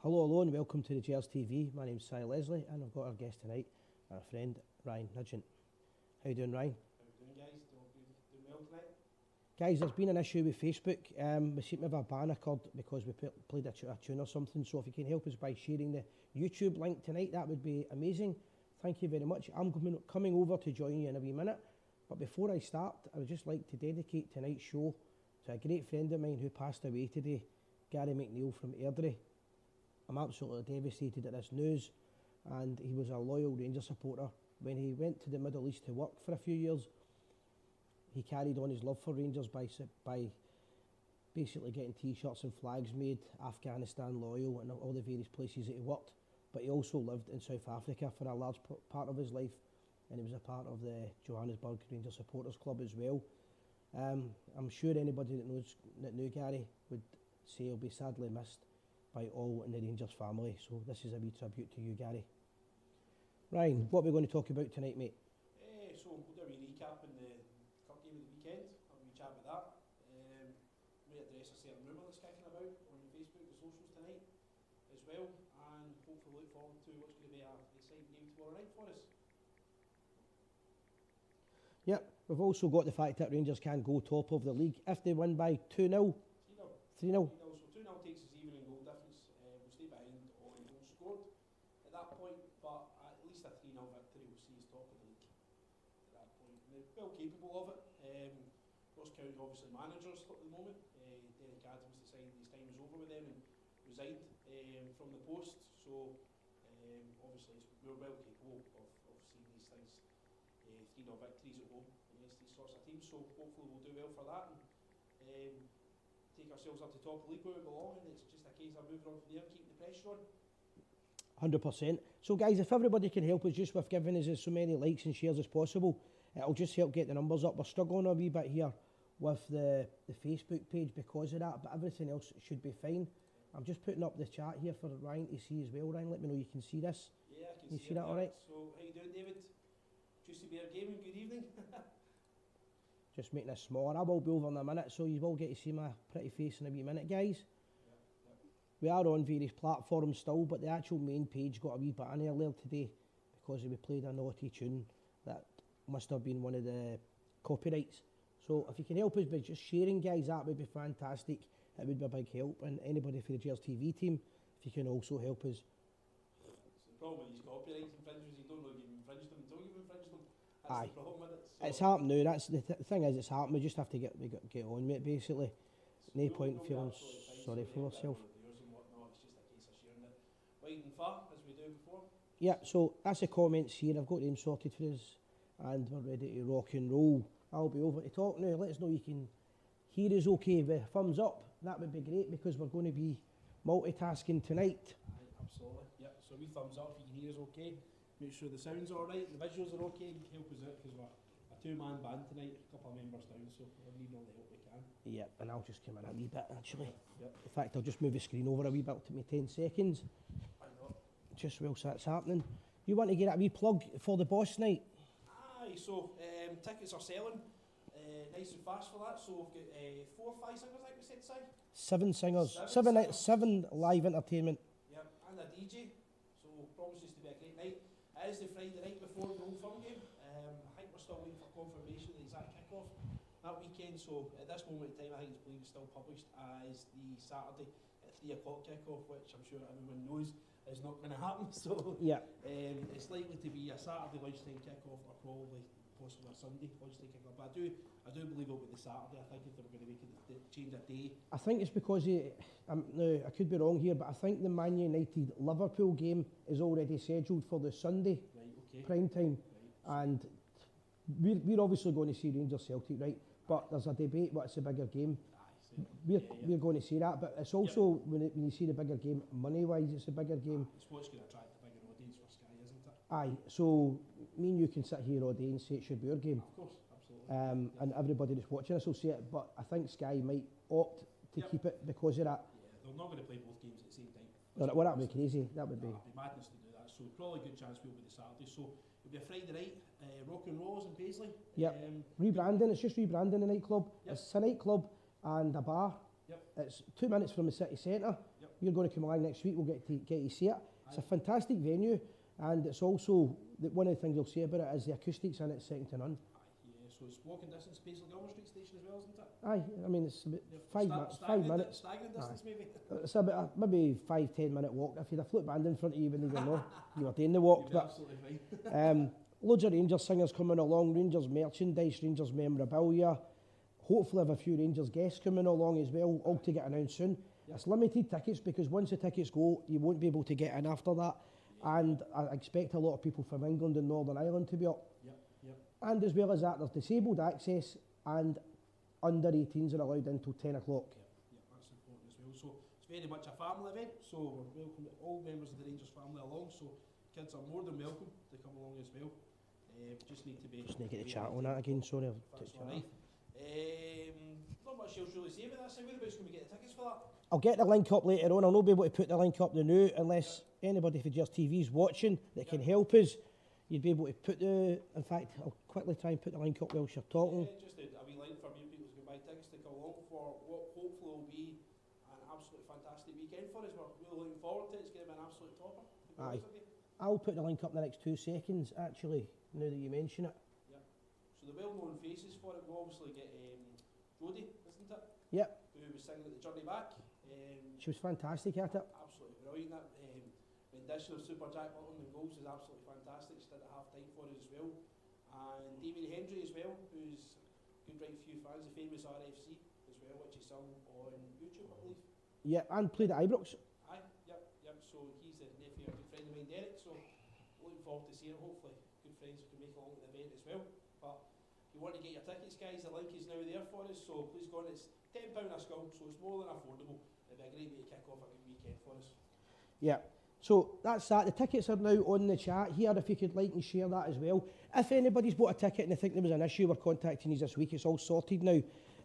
Hello and welcome to the Gers TV. My name's Si Leslie and I've got our guest tonight, our friend Ryan Nugent. How you doing, Ryan? How you doing, guys? Doing well tonight? Guys, there's been an issue with Facebook. We seem to have a ban occurred because we played a tune or something, so if you can help us by sharing the YouTube link tonight, that would be amazing. Thank you very much. I'm coming over to join you in a wee minute, but before I start, I would just like to dedicate tonight's show to a great friend of mine who passed away today, Gary McNeil from Airdrie. I'm absolutely devastated at this news, and he was a loyal Rangers supporter. When he went to the Middle East to work for a few years, he carried on his love for Rangers by basically getting T-shirts and flags made, Afghanistan loyal and all the various places that he worked. But he also lived in South Africa for a large part of his life, and he was a part of the Johannesburg Rangers Supporters Club as well. I'm sure anybody that knew Gary would say he'll be sadly missed by all in the Rangers family, so this is a wee tribute to you, Gary. Ryan, what are we going to talk about tonight, mate? So we'll do a wee recap in the cup game of the weekend. Have a wee chat about that. We address a certain rumour that's kicking about on Facebook and socials tonight as well, and hopefully look forward to what's going to be an exciting game tomorrow night for us. Yep, we've also got the fact that Rangers can go top of the league if they win by 2-0. 3-0. So 2-0 takes us even in goal difference. We'll stay behind on goals scored at that point, but at least a 3-0 victory will see us top of the league at that point. And they're well capable of it. Ross County obviously managers at the moment. Derek Adams decided his time was over with them and resigned from the post. So obviously we're well capable of seeing these things. 3-0 victories at home against these sorts of teams. So hopefully we'll do well for that. And, take ourselves up to top of the league where we belong, and it's just a case of moving on from there, keeping the pressure on. 100%. So guys, if everybody can help us just with giving us so many likes and shares as possible, it'll just help get the numbers up. We're struggling a wee bit here with the Facebook page because of that, but everything else should be fine. I'm just putting up the chat here for Ryan to see as well. Ryan, let me know you can see this. Yeah, I can you see that all right? So, how you doing, David? Juicy Bear Gaming, good evening. Just making it smaller. I will be over in a minute, so you will get to see my pretty face in a wee minute, guys. Yep. We are on various platforms still, but the actual main page got a wee ban earlier today because we played a naughty tune that must have been one of the copyrights. So if you can help us by just sharing, guys, that would be fantastic. It would be a big help. And anybody for the Gers TV team, if you can also help us. It's the problem with these copyrights infringements, you don't know if you've infringed them until you've infringed them. That's Aye. the problem with it. So It's happened now. That's the thing is, it's happened. We just have to get on with it, basically. No point feeling sorry for yourself. It's just a case of sharing it wide and far as we do before. Yeah, so that's the comments here. I've got them sorted for us, and we're ready to rock and roll. I'll be over to talk now. Let us know you can hear us okay with thumbs up. That would be great because we're going to be multitasking tonight. Aye, absolutely. Yep. So we thumbs up if you can hear us okay. Make sure the sound's alright, the visuals are okay, help us out because we're a two-man band tonight, a couple of members down, so we're needing all the help we can. Yeah, and I'll just come in a wee bit actually. Yep. In fact, I'll just move the screen over a wee bit to me 10 seconds. Why not? Just whilst that's happening. You want to get a wee plug for the boss night? Aye, so tickets are selling nice and fast for that, so we've got 4 or 5 singers like we said, Si? 7 singers. Seven Seven live entertainment. Yep, and a DJ, so promises to be a great night. It is the Friday night before the Old Firm game. I think we're still waiting for confirmation of the exact kick-off that weekend, so at this moment in time I think it's believed it's still published as the Saturday at 3 o'clock kick-off, which I'm sure everyone knows is not going to happen. So yeah, it's likely to be a Saturday lunchtime kick-off or probably possibly a Sunday lunchtime kick-off. But I do believe it'll be the Saturday. I think if they were going to make it change a day. I think it's because now I could be wrong here, but I think the Man United Liverpool game is already scheduled for the Sunday prime time, and we're obviously going to see Rangers Celtic, right? But there's a debate what's the bigger game. We're going to see that, but it's also when you see the bigger game, money-wise, it's a bigger game. It's what's going to attract the bigger audience for Sky, isn't it? Aye, so me and you can sit here all day and say it should be our game. Of course, absolutely. And everybody that's watching us will see it, but I think Sky might opt to keep it because of that. Yeah, they're not going to play both games at the same time. Well, that would be crazy. That would be. It'd be madness to do that. So probably a good chance we'll be the Saturday. So it'll be a Friday night, rock and rolls in Paisley. Yep. Rebranding. It's just rebranding the nightclub. Yep. It's a nightclub and a bar. Yep. It's 2 minutes from the city centre. Yep. You're going to come along next week, we'll get to see it. It's a fantastic venue, and it's also, one of the things you'll say about it is the acoustics in it second to none. Yeah, so it's walking distance, basically Gilmer Street Station as well, isn't it? Aye, I mean, it's about Yeah, 5 minutes. Staggering distance, maybe. It's about a maybe 5-10 minute walk. If you had a flute band in front of you, you wouldn't even know you were doing the walk. You'd be But absolutely fine. loads of Rangers singers coming along, Rangers merchandise, Rangers memorabilia. Hopefully have a few Rangers guests coming along as well, all to get announced soon. Yep. It's limited tickets because once the tickets go, you won't be able to get in after that. And I expect a lot of people from England and Northern Ireland to be up. Yep. And as well as that, there's disabled access, and under 18s are allowed until 10 o'clock. Yep, that's important as well. So it's very much a family event, so we're welcome all members of the Rangers family along, so kids are more than welcome to come along as well. Just need to be... Just need to get the chat on that again, sorry. That's alright. Not much else really say about that, so whereabouts can we get the tickets for that? I'll get the link up later on. I'll not be able to put the link up now unless anybody for Gers TV is watching that can help us. You'd be able to put the... In fact, I'll quickly try and put the link up whilst you're talking. Just a wee line for new people who can buy tickets to come along for what hopefully will be an absolutely fantastic weekend for us. We're really looking forward to it. It's going to be an absolute topper. Aye. I'll put the link up in the next 2 seconds, actually, now that you mention it. Yeah. So the well-known faces for it, we obviously get Jodie, isn't it? Yep. Who was singing at the Journey Back. She was fantastic at it. Absolutely brilliant. That rendition of Super Jack Butland and goals is absolutely fantastic. She did it at half time for us as well. And Damien Hendry as well, who's good right few fans, the famous RFC as well, which is sung on YouTube, I believe. Yeah, and played at Ibrox. Aye, yep. So he's the nephew of a good friend of mine, Derek. So looking forward to seeing it. Hopefully, good friends who can make along to the event as well. But if you want to get your tickets, guys, the link is now there for us. So please go on. It's £10 a skull, so it's more than affordable. It'd be a great way to kick off a good weekend for us. Yeah. So that's that. The tickets are now on the chat here, if you could like and share that as well. If anybody's bought a ticket and they think there was an issue, we're contacting you this week. It's all sorted now.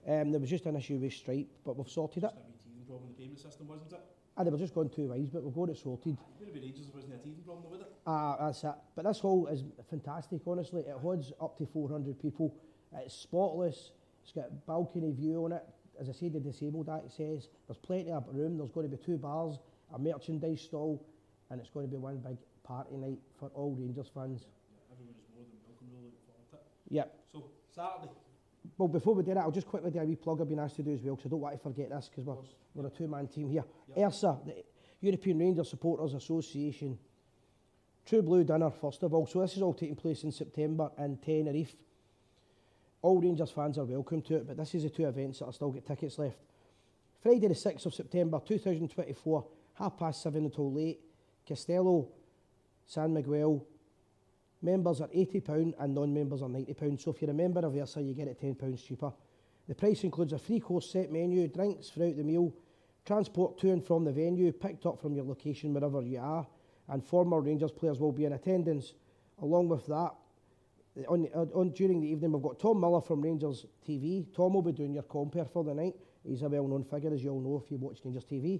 There was just an issue with Stripe, but we've sorted it. Just a wee teething problem in the payment system, wasn't it? And they were just gone 2 ways, but we've got it sorted. It would have been ages if there wasn't a teething problem, would it? That's it. But this hall is fantastic, honestly. It holds up to 400 people. It's spotless. It's got a balcony view on it. As I said, the disabled access. There's plenty of room. There's going to be 2 bars, a merchandise stall, and it's going to be one big party night for all Rangers fans. Yeah, everyone is more than welcome, really looking forward to it. Yep. So, Saturday. Well, before we do that, I'll just quickly do a wee plug I've been asked to do as well, because I don't want to forget this, because we're a 2-man team here. Yep. ERSA, the European Rangers Supporters Association. True Blue dinner, first of all. So this is all taking place in September in Tenerife. All Rangers fans are welcome to it, but this is the 2 events that are still got tickets left. Friday the 6th of September 2024, 7:30 until late. Castello, San Miguel. Members are £80 and non-members are £90. So if you're a member of ERSA, you get it £10 cheaper. The price includes a 3-course set menu, drinks throughout the meal, transport to and from the venue, picked up from your location wherever you are, and former Rangers players will be in attendance. Along with that, during the evening, we've got Tom Miller from Rangers TV. Tom will be doing your compare for the night. He's a well-known figure, as you all know if you watch Rangers TV.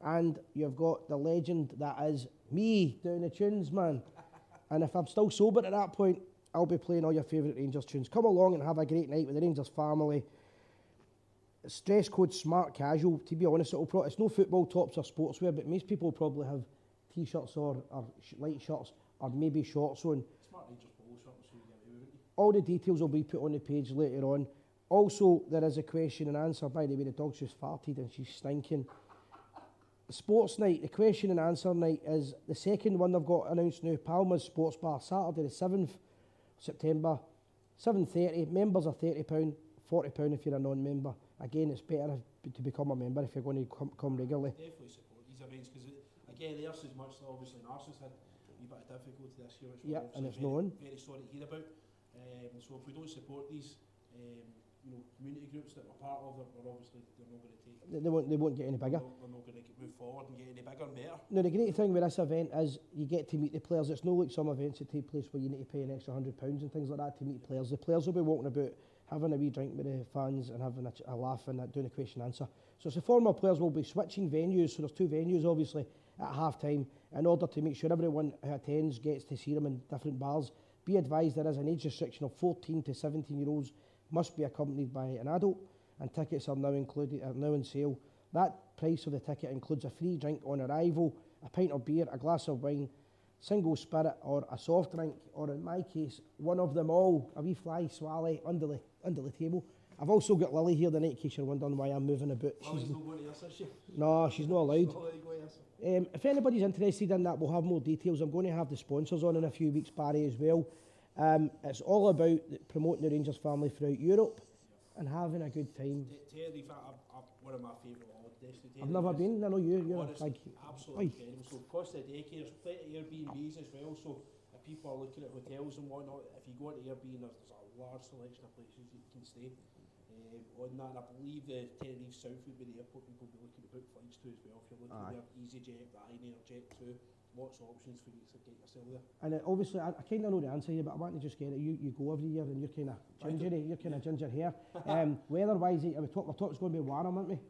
And you've got the legend that is me doing the tunes, man. And if I'm still sober at that point, I'll be playing all your favourite Rangers tunes. Come along and have a great night with the Rangers family. It's dress code smart casual. To be honest, it's no football tops or sportswear, but most people probably have T-shirts or light shirts or maybe shorts on. Smart Rangers polo shirt, so you get away with it. All the details will be put on the page later on. Also, there is a question and answer. By the way, the dog's just farted and she's stinking. Sports night, the question and answer night is the second one they've got announced now, Palmer's Sports Bar, Saturday the 7th September, 7:30. Members are £30, £40 if you're a non-member. Again, it's better to become a member if you're going to come regularly. Definitely support these events because, again, theirs is much obviously Narcissus had a wee bit of difficulty this year, which Yeah, and it's very, known. very sorry to hear about. So if we don't support these community groups that we're part of, we're obviously they're not going to take. They won't get any bigger. They're not going to move forward and get any bigger and better. Now, the great thing with this event is you get to meet the players. It's not like some events that take place where you need to pay an extra £100 and things like that to meet players. The players will be walking about, having a wee drink with the fans and having a laugh and doing a question and answer. So the former players will be switching venues. So there's 2 venues, obviously, at half-time in order to make sure everyone who attends gets to see them in different bars. Be advised there is an age restriction of 14 to 17-year-olds must be accompanied by an adult, and tickets are now on sale That price of the ticket includes a free drink on arrival, a pint of beer, a glass of wine, single spirit or a soft drink, or in my case, one of them all, a wee fly swally under the table. I've also got Lily here tonight in case you're wondering why I'm moving about. Lily's not going to us, is she? No, she's not allowed. She's not allowed to go to us. If anybody's interested in that, we'll have more details. I'm going to have the sponsors on in a few weeks, Barry, as well. It's all about promoting the Rangers family throughout Europe and having a good time. Tenerife, one of my favourite holidays. I've never been. I know you're honestly, like absolutely incredible. So cost of the day care, there's plenty of Airbnbs as well. So if people are looking at hotels and whatnot, if you go into Airbnb, there's a large selection of places you can stay. On that, and I believe the Tenerife South would be the airport people will be looking to book flights to as well. If you're looking there, EasyJet, Ryanair, Jet2, lots of options for you to get yourself there. And obviously, I kind of know the answer here, but I want to just get it. You go every year, and you're kind of gingery, you're kind of ginger hair. Weather-wise, we're talking it's going to be warm, aren't we?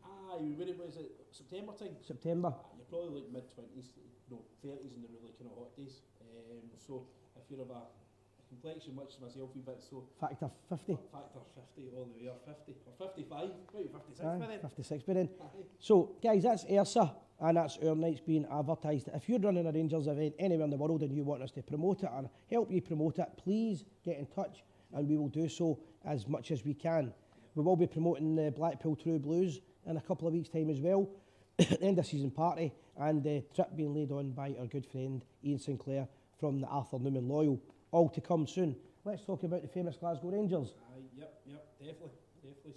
When it was it September time? September. You're probably like mid-20s, 30s in the really kind of hot days. So if you're of a complexion much as myself, we bit so Factor 50. Factor 50 all the way, or 50 or 55, maybe 56 by then. 56 by then. So guys, that's ERSA, and that's our nights being advertised. If you're running a Rangers event anywhere in the world and you want us to promote it or help you promote it, please get in touch and we will do so as much as we can. We will be promoting the Blackpool True Blues in a couple of weeks' time as well, end of season party, and the trip being laid on by our good friend Ian Sinclair from the Arthur Newman Loyal. All to come soon. Let's talk about the famous Glasgow Rangers. Yep, definitely.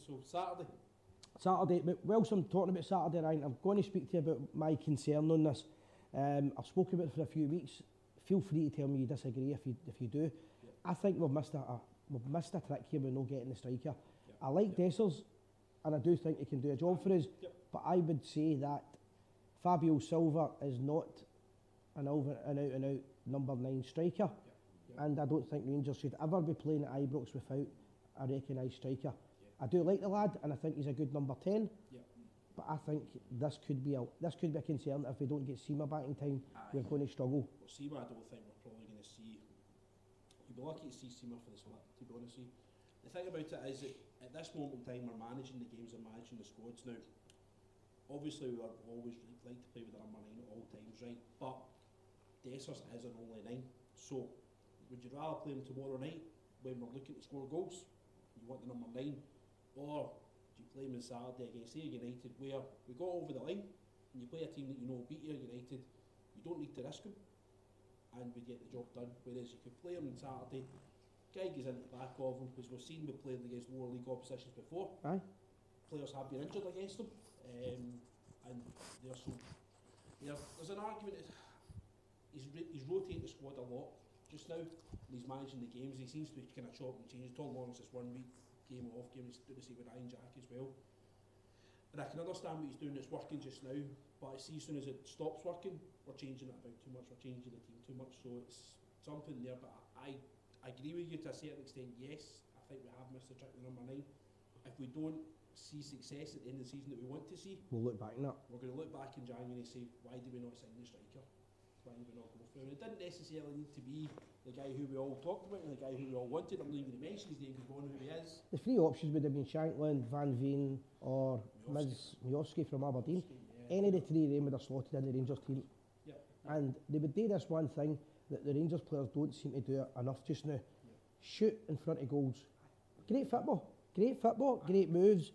So Saturday, but whilst I'm talking about Saturday night, I'm going to speak to you about my concern on this. I've spoken about it for a few weeks. Feel free to tell me you disagree if you do. Yep. I think we've missed a trick here with not getting the striker. Yep. I like Dessers, and I do think he can do a job for us. Yep. But I would say that Fabio Silva is not an out-and-out number 9 striker. Yep. And I don't think Rangers should ever be playing at Ibrox without a recognised striker. I do like the lad, and I think he's a good number 10. But I think this could be a concern if we don't get Seema back in time. We're going to struggle. Well, Seema, I don't think we're probably going to see. You'd be lucky to see Seema for the split, to be honest with you. The thing about it is that at this moment in time, we're managing the games and managing the squads now. Obviously, we would always like to play with our number 9 at all times, right? But Dessers is an only 9, so. Would you rather play him tomorrow night when we're looking to score goals? You want the number 9, or do you play him on Saturday against United, where we go over the line and you play a team that you know will beat United? You don't need to risk him, and we get the job done. Whereas you could play him on Saturday, guy goes into the back of him, because we've seen we played against lower league oppositions before. Players have been injured against them, and there's an argument that he's rotating the squad a lot just now, and he's managing the games. He seems to be kind of chopping and changing. Tom Lawrence this 1 week, game off game, he's doing the same with Ryan Jack as well. And I can understand what he's doing, it's working just now, but I see as soon as it stops working, we're changing it about too much, we're changing the team too much, so it's something there. But I agree with you to a certain extent, yes, I think we have missed the trick with number 9. If we don't see success at the end of the season that we want to see, we'll look back on that. We're going to look back in January and say, why did we not sign the striker? Why did we not go for him? It didn't necessarily need to be the guy who we all talked about and the guy who we all wanted. I'm not even going to mention his name because we all know who he is. The 3 options would have been Shankland, Van Veen or Miovski from Aberdeen. Any of the 3 of them would have slotted in the Rangers team. And they would do this one thing that the Rangers players don't seem to do enough just now. Shoot in front of goals. Great football, great moves,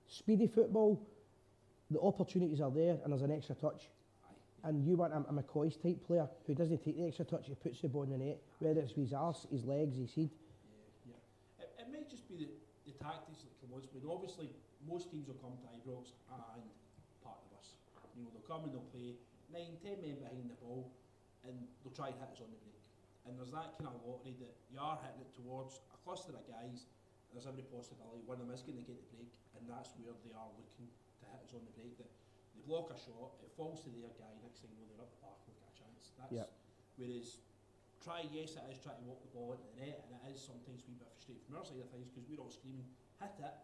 speedy football. The opportunities are there and there's an extra touch. And you want a McCoy's type player who doesn't take the extra touch, he puts the ball in the net, whether it's with his arse, his legs, his head. It might just be the tactics that come on. Obviously, most teams will come to Ibrox and partner us. You know, they'll come and they'll play 9, 10 men behind the ball, and they'll try and hit us on the break. And there's that kind of lottery that you are hitting it towards a cluster of guys. There's every possibility one of them is going to get the break, and that's where they are looking to hit us on the break. That they block a shot, it falls to their guy, next thing you know they're up the park and they've got a chance. Whereas yes it is trying to walk the ball into the net, and it is sometimes a wee bit frustrating from our side of things because we're all screaming, hit it,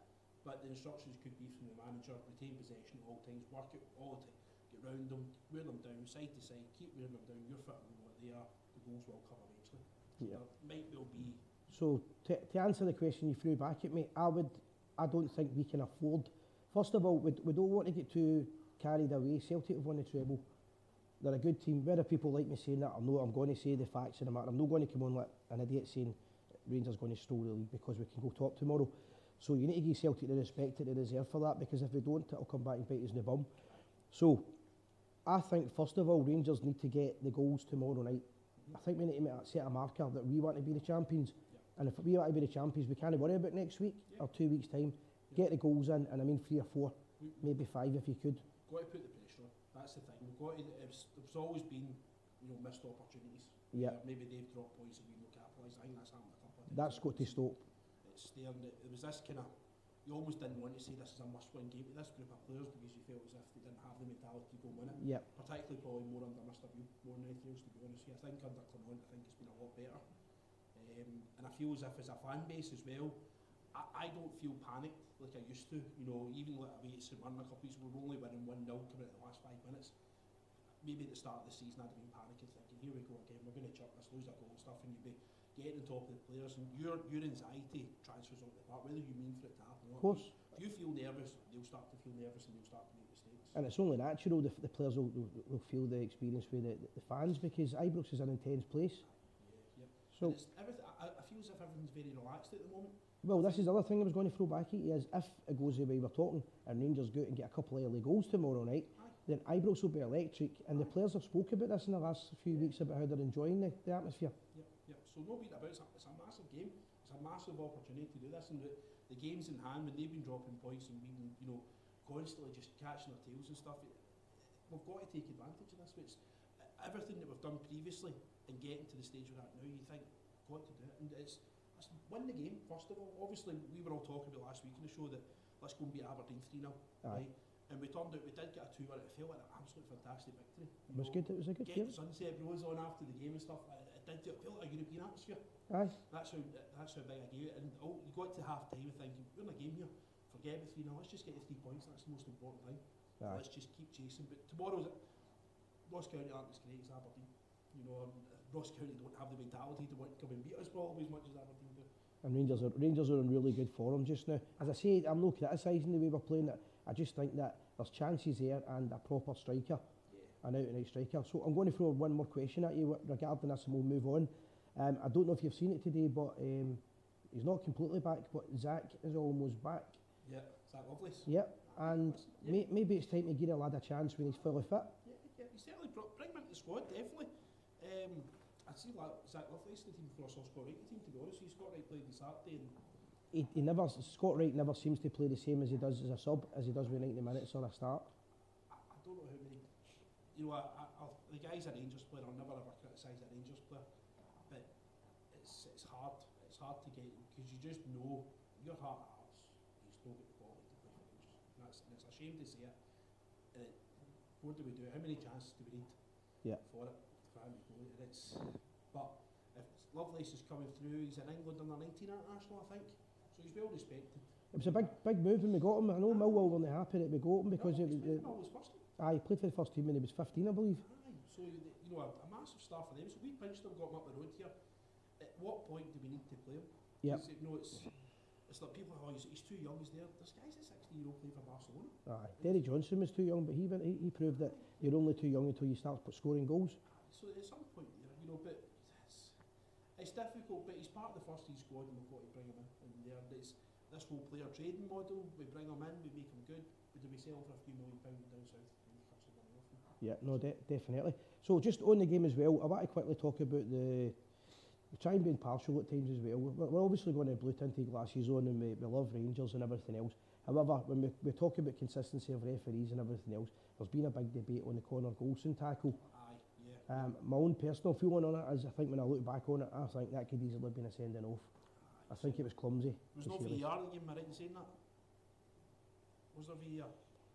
but the instructions could be from the manager, retain possession at all times, work it all the time, get round them, wear them down side to side, keep wearing them down, you're fitting them what they are, the goals will come eventually. There might well be. So to answer the question you threw back at me, I don't think we can afford. First of all, we don't want to get too carried away. Celtic have won the treble. They're a good team. Whether people like me saying that or no, I'm going to say the facts of the matter. I'm not going to come on like an idiot saying Rangers going to stole the league because we can go top tomorrow. So you need to give Celtic the respect that they deserve for that, because if we don't, it'll come back and bite us in the bum. So I think, first of all, Rangers need to get the goals tomorrow night. I think we need to set a marker that we want to be the champions. And if we want to be the champions, we can't worry about next week or 2 weeks' time. Get the goals in, and I mean 3 or 4, maybe 5 if you could. Got to put the pressure on. That's the thing. We've got to, there's always been, missed opportunities. Yeah. Maybe they've dropped points and we've not capitalised. I think that's happened a couple of times. That's got to stop. It's there, and there was this kind of, you almost didn't want to say this is a must-win game to this group of players because you felt as if they didn't have the mentality to go win it. Yeah. Particularly probably more under Mr. Beale, more than anything else, to be honest. I think under Clement, I think it's been a lot better. And I feel as if as a fan base as well, I don't feel panicked like I used to. Even like away at St Mirren a couple of weeks, we were only winning 1-0 coming out the last 5 minutes. Maybe at the start of the season I'd have been panicking, thinking, here we go again, we're going to chuck this, lose that goal and stuff, and you'd be getting on top of the players, and your anxiety transfers on the part, whether you mean for it to happen or not. Of course. If you feel nervous, they'll start to feel nervous and they'll start to make mistakes. And it's only natural the players will feel the experience with the fans, because Ibrox is an intense place. Yeah. So I feel as if everything's very relaxed at the moment. Well, this is the other thing I was going to throw back at you, is if it goes the way we're talking and Rangers go out and get a couple of early goals tomorrow night, then Ibrox will be electric, and the players have spoke about this in the last few weeks about how they're enjoying the atmosphere. Yep. So no beating about it, it's a massive game, it's a massive opportunity to do this, and the games in hand, when they've been dropping points and we've been, constantly just catching our tails and stuff, we've got to take advantage of this. It's everything that we've done previously and getting to the stage we're at now, you think, got to do it, and it's win the game first of all. Obviously, we were all talking about last week in the show that let's go and beat Aberdeen 3-0, right? And we turned out we did get a 2-1. It felt like an absolute fantastic victory. It was good. It was a good game. Get the sunset rose on after the game and stuff. It felt like a European atmosphere. Aye. That's how big a game. And you got to half time thinking, we're in a game here. Forget about 3-0. Let's just get the 3 points. That's the most important thing. Let's just keep chasing. But tomorrow's Ross County aren't as great as Aberdeen. Ross County don't have the mentality to want to come and beat us probably as much as Aberdeen do. And Rangers are in really good form just now. As I say, I'm not criticising the way we're playing it. I just think that there's chances there and a proper striker, an out-and-out striker. So I'm going to throw one more question at you regarding this, and we'll move on. I don't know if you've seen it today, but he's not completely back, but Zach is almost back. Yeah, Zach Lovelace. Yep, and maybe it's time to give a lad a chance when he's fully fit. Yeah, he certainly bring him into the squad, definitely. I see Zach Lovelace in the team before I saw Scott Wright in the team, to be honest. Scott Wright played on Saturday, and Scott Wright never seems to play the same as he does as a sub, as he does with 90 minutes or a start. I don't know how many. The guy's a Rangers player. I'll never ever criticise a Rangers player, but it's hard. It's hard to get, because you just know your heart of hearts he's still got the quality to play for Rangers. And it's a shame to say it. What do we do? How many chances do we need for him to go? But if Lovelace is coming through, he's in England under 19 international, I think. So he's well respected. It was a big move when we got him. I know Millwall weren't happy that we got him because he played for the first team when he was 15, I believe. So a massive star for them. So we pinched him, got him up the road here. At what point do we need to play him? Yeah. It's like people are, he's too young. He's there. This guy's a 16-year-old playing for Barcelona. Derry Johnson was too young, but he proved that you're only too young until you start scoring goals. So at some point there, but it's difficult. But he's part of the first team squad, and we've got to bring him in. And this whole player trading model, we bring him in, we make him good, but do we sell for a few £1 million down south? Yeah, no, definitely. So just on the game as well, I want to quickly talk about we try and be impartial at times as well. We're obviously going to blue tinted glasses on, and we love Rangers and everything else. However, when we talk about consistency of referees and everything else, there's been a big debate on the Connor Goldson tackle. My own personal feeling on it is, I think when I look back on it, I think that could easily have been a sending off. I think it was clumsy. There was no VAR in the game, am I right in saying that? Was there VAR?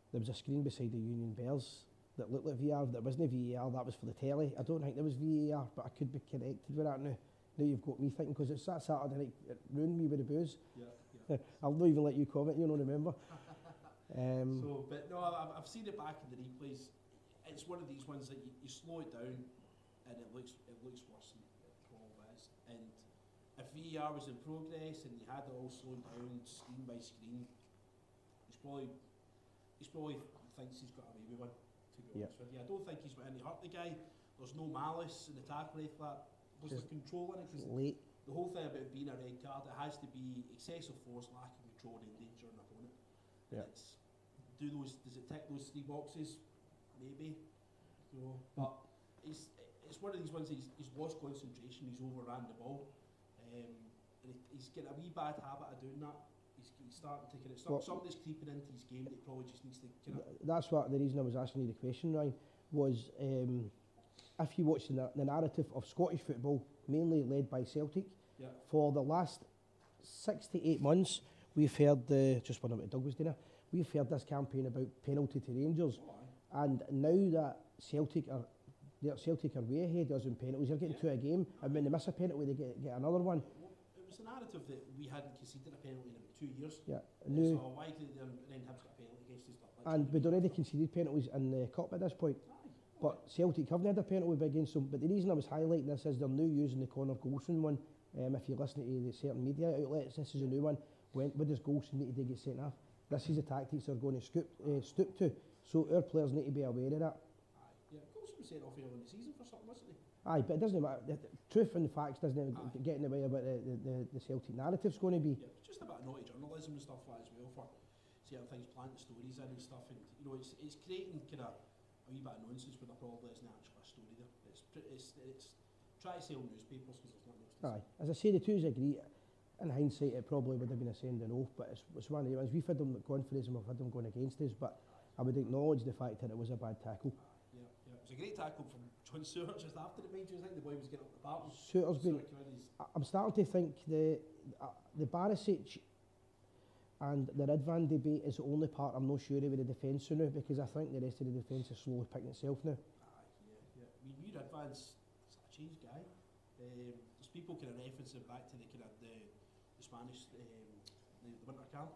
There was a screen beside the Union Bears that looked like VAR. There wasn't VAR, that was for the telly. I don't think there was VAR, but I could be corrected with that now. Now you've got me thinking, because it's that Saturday night, it ruined me with the booze. Yeah. I'll not even let you comment, you don't remember. But no, I've seen it back in the replays. It's one of these ones that you slow it down, and it looks worse than it probably is. And if VAR was in progress and you had it all slowed down screen by screen, it's probably he's probably thinks he's got away with one, to be Yeah. honest with you. I don't think he's went in to hurt the guy. There's no malice in the tackle or anything like that. There's Just the control in it, because late. the whole thing about being a red card, it has to be excessive force, lack of control, and endanger an opponent. Yeah. It's, does it tick those 3 boxes? Maybe. You know, but it's one of these ones. He's lost concentration. He's overran the ball, and he's getting a wee bad habit of doing that. He's starting to kind of something's creeping into his game that he probably just needs to kind of. That's what the reason I was asking you the question, Ryan, was if you watch the narrative of Scottish football, mainly led by Celtic, Yeah. for the last 6 to 8 months, we've heard just wondering what Doug was doing. We've heard this campaign about penalty to Rangers, and now that Celtic are way ahead of us in penalties. They're getting 2 a game, and when they miss a penalty, they get another one. It was a narrative that we hadn't conceded a penalty in about 2 years. Yeah, So why did then Hibs get a penalty against us? and we'd already conceded penalties in the cup at this point. But Celtic haven't had a penalty against them. But the reason I was highlighting this is they're now using the Conor Golson one. If you listen to the certain media outlets, this is a new one. When does Golson need to get sent off? This is the tactics they're going to stoop to. So our players need to be aware of that. Yeah, Golson was sent off early in the season for something, wasn't he? Aye, but it doesn't matter. The truth and facts doesn't get in the way of what the Celtic narrative's going to be. Yeah, it's just about naughty journalism and stuff like that as well for certain things, planting stories in and stuff, and you know, it's creating kind of a wee bit of nonsense when there probably isn't actually a story there. It's try to sell newspapers because there's nothing else to Aye, as I say, the twos agree. In hindsight, it probably would have been a sending off, but it's one of the ones. We've had them going for us and we've had them going against us, but I would acknowledge the fact that it was a bad tackle. Yeah, yeah. It was a great tackle from John Stewart just after the major. I think the boy was getting up the bar. Suter's been. I'm starting to think the Barisic and the Ridvan debate is the only part I'm not sure of with the defence now, because I think the rest of the defence is slowly picking itself now. Yeah. I mean, you Ridvan's a changed guy. There's people kind of referencing back to the kind of the Spanish the winter camp,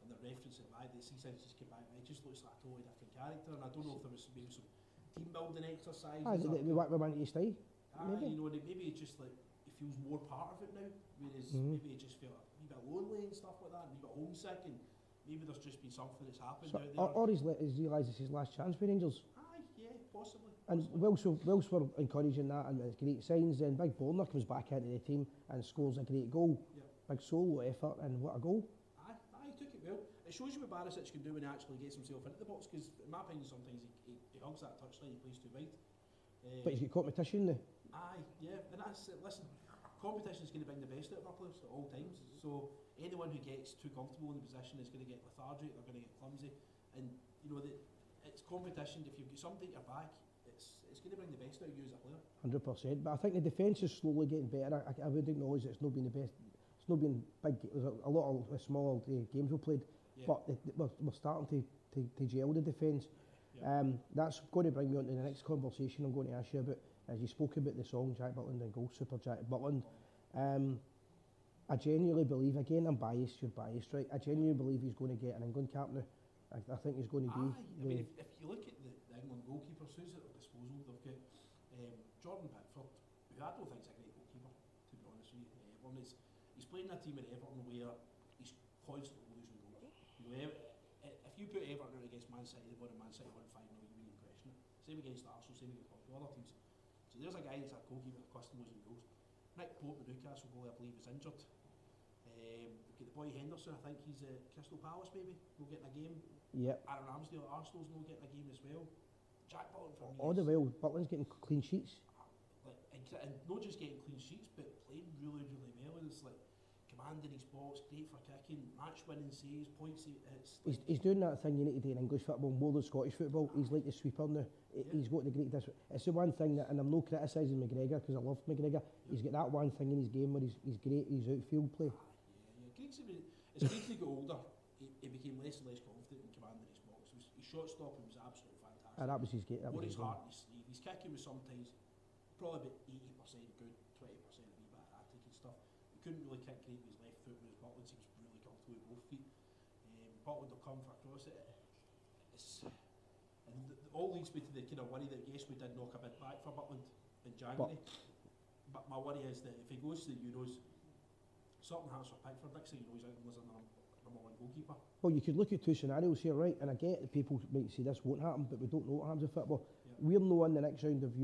and they're referencing back. They see since he's come back, it just looks like a totally different character. And I don't know if there was maybe some team building exercises. We want to stay. You know, maybe it's just like he feels more part of it now, whereas maybe he just felt a wee bit lonely and stuff like that, and a wee bit homesick, and maybe there's just been something that's happened out there. Or he's realised it's his last chance for Rangers. Aye, yeah, possibly. And whilst we're encouraging that and it's great signs, then Big Borna comes back into the team and scores a great goal. Yeah. Big solo effort, and what a goal. Aye, he took it well. It shows you what Barisic can do when he actually gets himself into the box, because in my opinion sometimes he hugs that touchline, he plays too wide. But he's got competition now. Aye, yeah, and that's it. Listen, competition is going to bring the best out of our players at all times. So anyone who gets too comfortable in the position is going to get lethargic, they're going to get clumsy. And you know, it's competition. If you've got somebody at your back, it's going to bring the best out of you as a player. 100%. But I think the defence is slowly getting better. I would acknowledge it's not been the best. It's not been big. There's a lot of small games we played, but we're starting to gel the defence. Yeah. That's going to bring me on to the next conversation I'm going to ask you about. As you spoke about the song Jack Butland and Goal, Super Jack Butland. I genuinely believe, again I'm biased, you're biased, right? I genuinely believe he's going to get an England cap now. I think he's going to be. I mean, if you look at the England goalkeepers, who's at their disposal? They've got Jordan Pickford, who I don't think is a great goalkeeper, to be honest with you. He's playing in a team at Everton where he's constantly losing goals. You know, if you put Everton out against Man City, they've won Man City 1-5, you wouldn't even question it. Same against Arsenal, same against other teams. So there's a guy that's a goalkeeper that's accustomed to losing goals. Nick Pope, the Newcastle goalie, I believe, is injured. We've got the boy Henderson, I think he's at Crystal Palace maybe, no getting a game. Yep. Aaron Ramsdale at Arsenal's no getting a game as well. Jack Butland for me. All the while, Butland's getting clean sheets. And not just getting clean sheets, but playing really, really well. And it's like commanding his box, great for kicking, match-winning saves, points. He's doing that thing you need to do in English football more than Scottish football. He's like the sweeper now. He's got the great. It's the one thing that, and I'm not criticising McGregor because I love McGregor. He's got that one thing in his game where he's great. He's outfield play. As Griggs got older, he became less and less confident in commanding his box. His shot stopping was absolutely fantastic. And that was his game. Wore his heart in his sleeve. His kicking was sometimes probably about 80% good, 20% a wee bit erratic and stuff. He couldn't really kick great with his left foot, whereas Butland seems really comfortable with both feet. Butland will come for across it. All leads me to the kind of worry that yes, we did knock a bit back for Butland in January, but my worry is that if he goes to the Euros, something happens for Pickford next thing you know he's out and losing #1 goalkeeper. Well, you could look at two scenarios here, right? And I get that people might say this won't happen, but we don't know what happens in football. Yeah. We're no in the next round of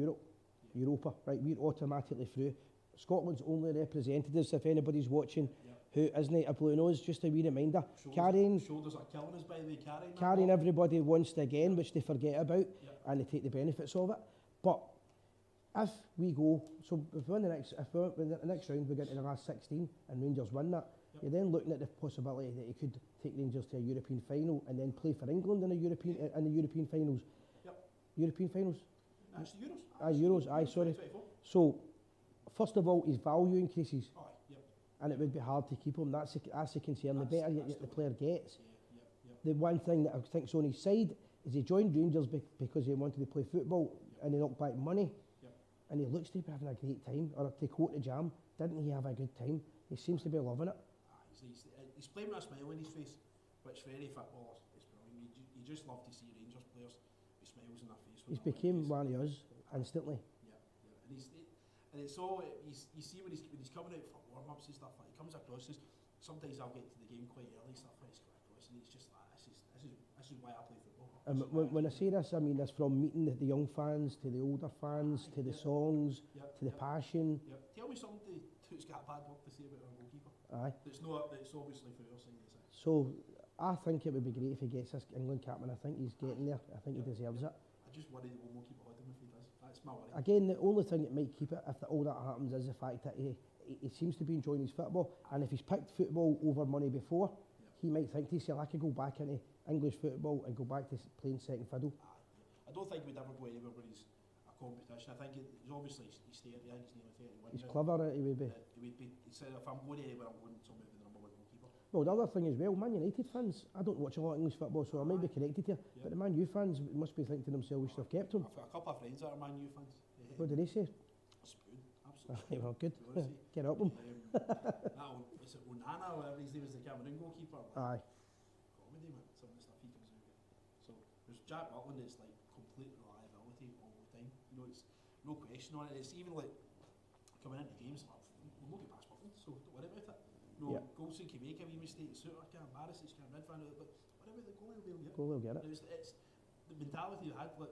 Europa, right? We're automatically through. Scotland's only representatives, if anybody's watching, who isn't a blue nose, just a wee reminder. Shoulders are killing us, by the way, carrying everybody once again, which they forget about, and they take the benefits of it. But if we go, so if we're in the next round, we get to the last 16 and Rangers win that, you're then looking at the possibility that he could take Rangers to a European final and then play for England in the European finals. European finals? That's the Euros. Sorry. So, first of all, his value increases. And it would be hard to keep him. That's the concern. The better the player gets. The one thing that I think's on his side is he joined Rangers because he wanted to play football and he knocked back money. And he looks to be having a great time. Or to quote the Jam, didn't he have a good time? He seems to be loving it. He's playing with a smile on his face, which for any footballer is brilliant. You just love to see Rangers players with smiles on their face. He's became one of us instantly. And it's all, you see when he's coming out for warm-ups and stuff, like, he comes across this, sometimes I'll get to the game quite early, stuff like he's coming across, and it's just like, this is why I play football. And when I say this, I mean this from meeting the young fans, to the older fans, to the songs, to the passion. Tell me something who's got a bad word to say about our goalkeeper. That's obviously for your side, is it? So, I think it would be great if he gets this England cap, and I think he's getting there. I think he deserves it. I just worry that we won't keep hold of him if he does. That's my worry. Again, the only thing that might keep it, if all that happens, is the fact that he seems to be enjoying his football, and if he's picked football over money before, he might think to himself, I could go back into English football and go back to playing second fiddle. I don't think we'd ever go anywhere where he's a competition. I think he's obviously he's staying. I think he's nearly 31. He's clever, he would be. He said, if I'm going anywhere, I'm going somewhere with the #1 goalkeeper. Well, the other thing as well, Man United fans, I don't watch a lot of English football, so I might be connected here, but the Man U fans must be thinking to themselves, we should have kept him. I've got a couple of friends that are Man U fans. What did they say? Spoon, absolutely. Well, good. Get up him. Is it Onana or whatever his name is, the Cameroon goalkeeper? Aye. Comedy, man, some of the stuff he comes out with. So there's Jack Butland that's like complete reliability all the time. You know, it's no question on it. It's even like coming into games, we'll not get past Butland, so don't worry about it. No, Goldson can make a wee mistake, Suter can't embarrass it, can't midfield it, but what about the goalie? Goalie will get it. It's the mentality they had, like,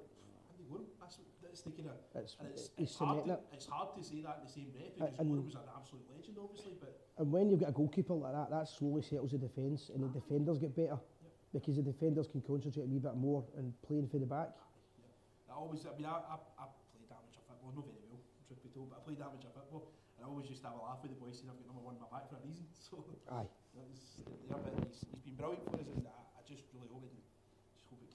that's the kind of, it's hard to say that in the same breath, because Gordon was an absolute legend, obviously, but... And when you've got a goalkeeper like that slowly settles the defence, and the defenders get better, because the defenders can concentrate a wee bit more and playing for the back. I played amateur football, not very well, truth be told, but I played amateur football, and I always used to have a laugh with the boys saying I've got #1 in my back for a reason, so... He's been brilliant for us, and I just really hope it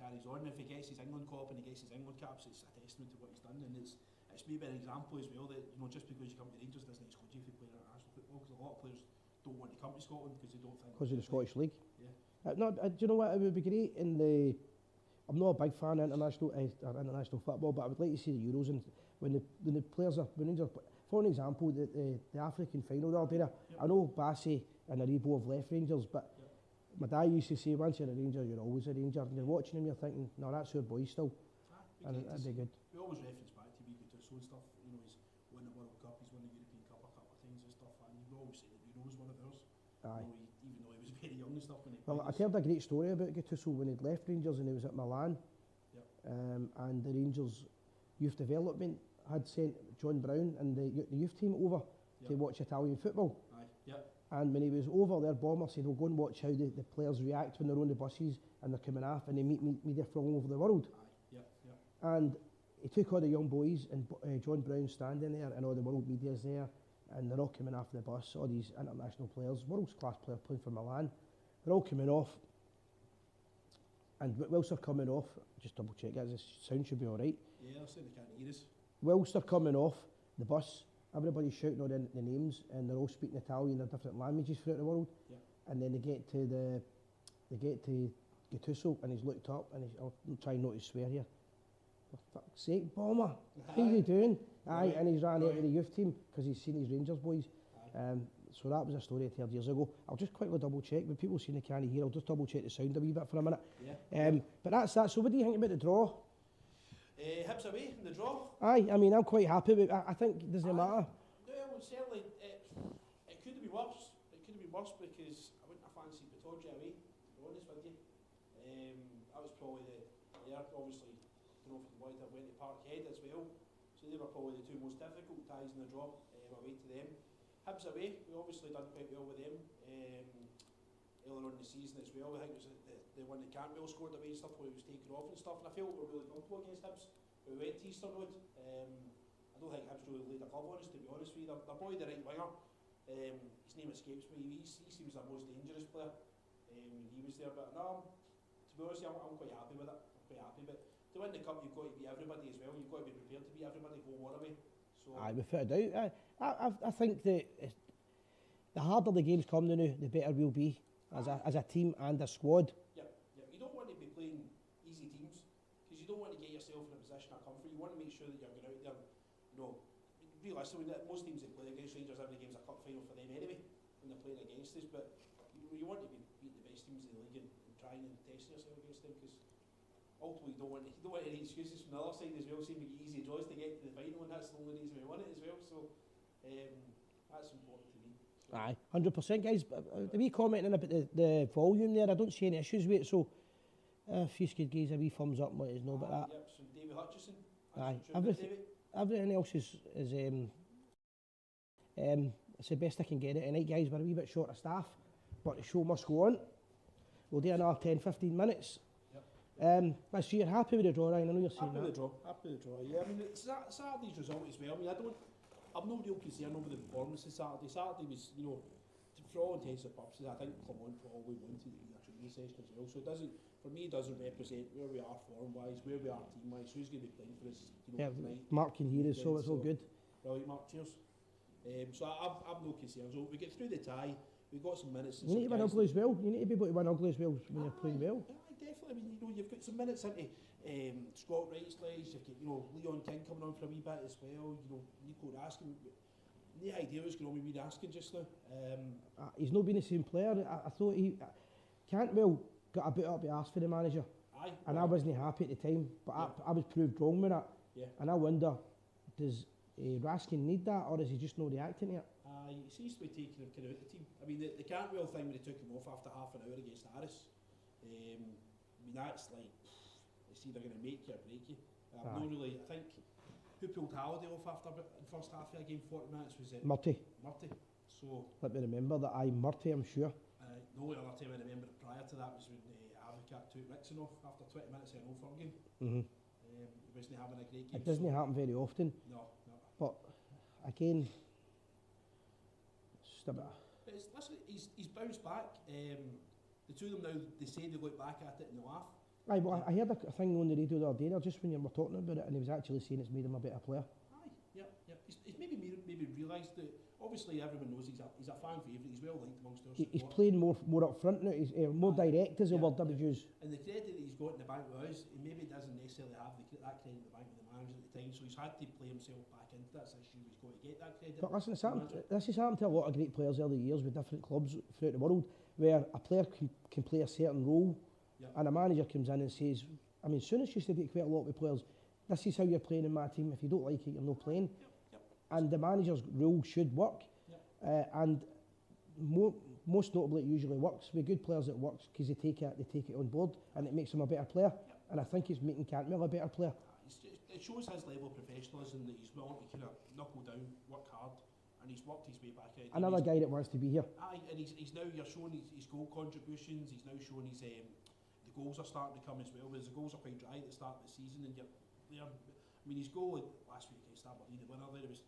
carries on. If he gets his England cop and he gets his England caps, it's a testament to what he's done, and it's maybe an example as well that, you know, just because you come to Rangers doesn't exclude you if you play international football, because a lot of players don't want to come to Scotland because they don't think... Because of the Scottish League? Do you know what, it would be great in the... I'm not a big fan of international football, but I would like to see the Euros, and when the players are... When Rangers, for an example, the African final the other day, I know Bassey and Aribo have left Rangers, but my dad used to say, once you're a Ranger, you're always a Ranger. And you're watching him, you're thinking, no, that's our boy still. And that'd be good. We always reference back to Gers and stuff. You know, he's won the World Cup, he's won the European Cup a couple of times and stuff. And we always say that Bruno was one of ours. Aye. Even though he was very young and stuff when he Well, I've heard a great story about Gattuso when he'd left Rangers and he was at Milan. And the Rangers youth development had sent John Brown and the youth team over to watch Italian football. And when he was over there, Bomber said, we'll go and watch how the players react when they're on the buses and they're coming off and they meet media from all over the world. And he took all the young boys and John Brown standing there and all the world media's there and they're all coming off the bus, all these international players, world-class players playing for Milan. They're all coming off. And whilst they're coming off, just double check, guys, this sound should be all right. Yeah, they're saying they can't hear us. Whilst they're coming off the bus, everybody's shouting all the names and they're all speaking Italian, they're different languages throughout the world. And then they get to Gattuso and he's looked up and I'm trying not to swear here. For fuck's sake, Bomber, how are you doing? Aye, and he's ran out of the youth team because he's seen his Rangers boys. So that was a story I told years ago. I'll just quickly double check. When people saying they can't hear, I'll just double check the sound a wee bit for a minute. But that's that. So what do you think about the draw? Hibs away in the draw. Aye, I mean, I'm quite happy with it. I think it doesn't matter. Well, certainly, it could have been worse. It could have been worse because I wouldn't have fancied Pittodrie away. don't know if you wanted to went to Parkhead as well. So they were probably the two most difficult ties in the draw, away to them. Hibs away, we obviously done quite well with them earlier on in the season as well. I think it was the one that Cantwell scored away and stuff where he was taken off and stuff, and I felt we were really comfortable against Hibs. We went to Easter Road. I don't think Hibs really laid a glove on us, to be honest with you. Their boy, the right winger, his name escapes me, he seems our most dangerous player when he was there, but no, to be honest, I'm quite happy with it. I'm quite happy, but to win the cup you've got to beat everybody as well. You've got to be prepared to beat everybody home or away. So Aye, without a doubt. I think that the harder the games come now, the better we'll be as a team and a squad. Yeah. You don't want to be playing easy teams because you don't want to get yourself in a position of comfort. You want to make sure that you're going out there. Realistically, most teams that play against Rangers, every game's a cup final for them anyway when they're playing against us. But you want to be beating the best teams in the league and trying and testing yourself against them because ultimately you don't want any excuses from the other side as well, saying we get easy draws to get to the final, and that's the only reason we won it as well. So that's important to me. So Aye, 100%, guys. The wee commenting about the volume there, I don't see any issues with it. So if you could give us a wee thumbs up and let us know about that. Yep, so David Hutchison. Aye, David. everything else is it's the best I can get it tonight, guys. We're a wee bit short of staff, but the show must go on. We'll do another 10-15 minutes. Yep. But so you're happy with the draw, Ryan? I know you're saying Happy that. with the draw. Happy with the draw. Yeah, I mean Saturday's result as well. I mean I've no real concern over the performance of Saturday. Saturday was, for all intents and purposes, I think Clement probably wanted to be a training session as well. So it doesn't represent where we are form wise, where we are team wise, who's going to be playing for us, tonight. Mark can hear us, so it's all good. Brilliant, Mark. Cheers. So I've no concerns. So we get through the tie. We've got some minutes. You need to win ugly as well. You need to be able to win ugly as well when you're playing well. Definitely. I mean, you've got some minutes into Scott Wright's legs. You've got Leon King coming on for a wee bit as well. Nico Raskin. The idea was going on with Raskin just now. He's not been the same player. I thought Cantwell got a bit up the arse for the manager. Aye. And I wasn't happy at the time, but I was proved wrong with that. Yeah. And I wonder, does Raskin need that, or is he just not reacting to it? He seems to be taking him kind of out the team. I mean, the Cantwell thing when they took him off after half an hour against Harris, I mean, that's like, it's either going to make you or break you. I think, who pulled Halliday off after the first half of a game, 40 minutes, was it? Murty. So Let me remember that. Murty, I'm sure. the only other time I remember prior to that was when Avocat took Nixon off after 20 minutes in an Old Firm game. Mm-hmm. He wasn't having a great game. It doesn't happen very often. No. But again, it's just a bit. Listen, he's bounced back. The two of them now, they say they look back at it and they laugh. Aye, but I heard a thing on the radio the other day there, just when you were talking about it, and he was actually saying it's made him a better player. Aye, yep. He's maybe realised that. Obviously, everyone knows he's a fan favourite. He's well liked amongst our support. He's playing more up front now. He's more direct, is the word I would use. And the credit that he's got in the bank with us, he maybe doesn't necessarily have that credit in the bank with the manager at the time. So he's had to play himself back into that issue. He's got to get that credit. But listen, this has happened to a lot of great players over the years with different clubs throughout the world, where a player can play a certain role, and a manager comes in and says, I mean, Souness used to do quite a lot with players. This is how you're playing in my team. If you don't like it, you're not playing. And the manager's rule should work. And most notably, it usually works. With good players, it works because they take it on board, and it makes them a better player. And I think it's making Cantwell a better player. It shows his level of professionalism that he's willing to kind of knuckle down, work hard, and he's worked his way back out. Another guy that wants to be here. And he's now, you're showing his goal contributions. He's now showing his the goals are starting to come as well. Whereas the goals are quite dry at the start of the season, and I mean, his goal last week against Aberdeen, the winner there, was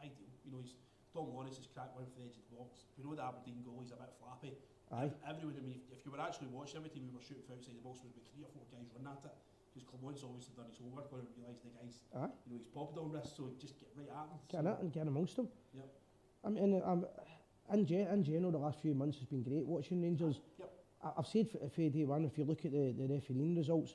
ideal. He's Tom Lawrence has cracked one for the edge of the box. We know the Aberdeen goal, he's a bit flappy. Aye. Everyone, I mean, if you were actually watching every time we were shooting from outside the box, there would be 3 or 4 guys running at it. Because Clement's obviously done his homework on it and realised the guys, he's popped on risk, so just get right at him. Get it and get amongst them. Yep. I mean, in general, the last few months has been great watching Rangers. Yep. I've said for day one, if you look at the refereeing results,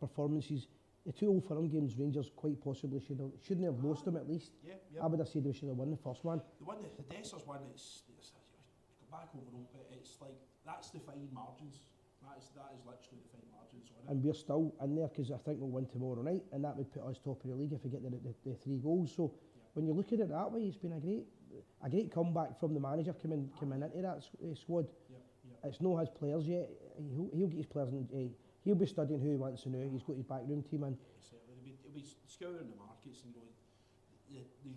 performances, the 2 Old Firm games, Rangers quite possibly shouldn't have lost them at least. I would have said we should have won the first one. The Dessers one, it's go back over them, but it's like, that's the fine margins. That is literally the fine margins on it. And we're still in there because I think we'll win tomorrow night, and that would put us top of the league if we get the 3 goals. So when you look at it that way, it's been a great comeback from the manager coming into that squad. It's not his players yet. He'll get his players he'll be studying who he wants to know. He's got his backroom team in. Certainly, he'll be scouring the markets, and the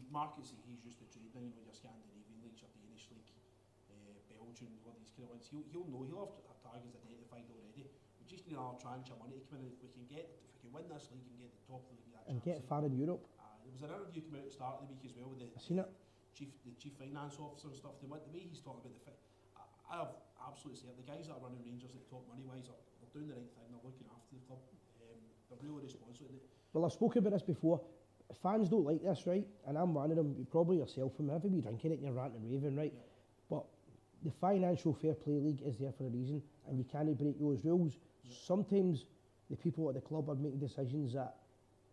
markets that he's used to trading in, your Scandinavian leagues, your Danish league, Belgium, all these kind of ones. He'll know. He'll have targets identified already. We just need another tranche of money to come in. If we can win this league and get the top of the league, And get far in Europe. There was an interview come out at the start of the week as well with the chief finance officer and stuff. The way he's talking about I have absolutely said the guys that are running Rangers at the top money wise are doing the right thing. They're looking after the club. They're really responsible. Well, I've spoken about this before. Fans don't like this, right? And I'm one of them. Probably yourself. From every wee drinking it, and you're ranting and raving, right? Yeah. But the financial fair play league is there for a reason, and you can't break those rules. Yeah. Sometimes the people at the club are making decisions that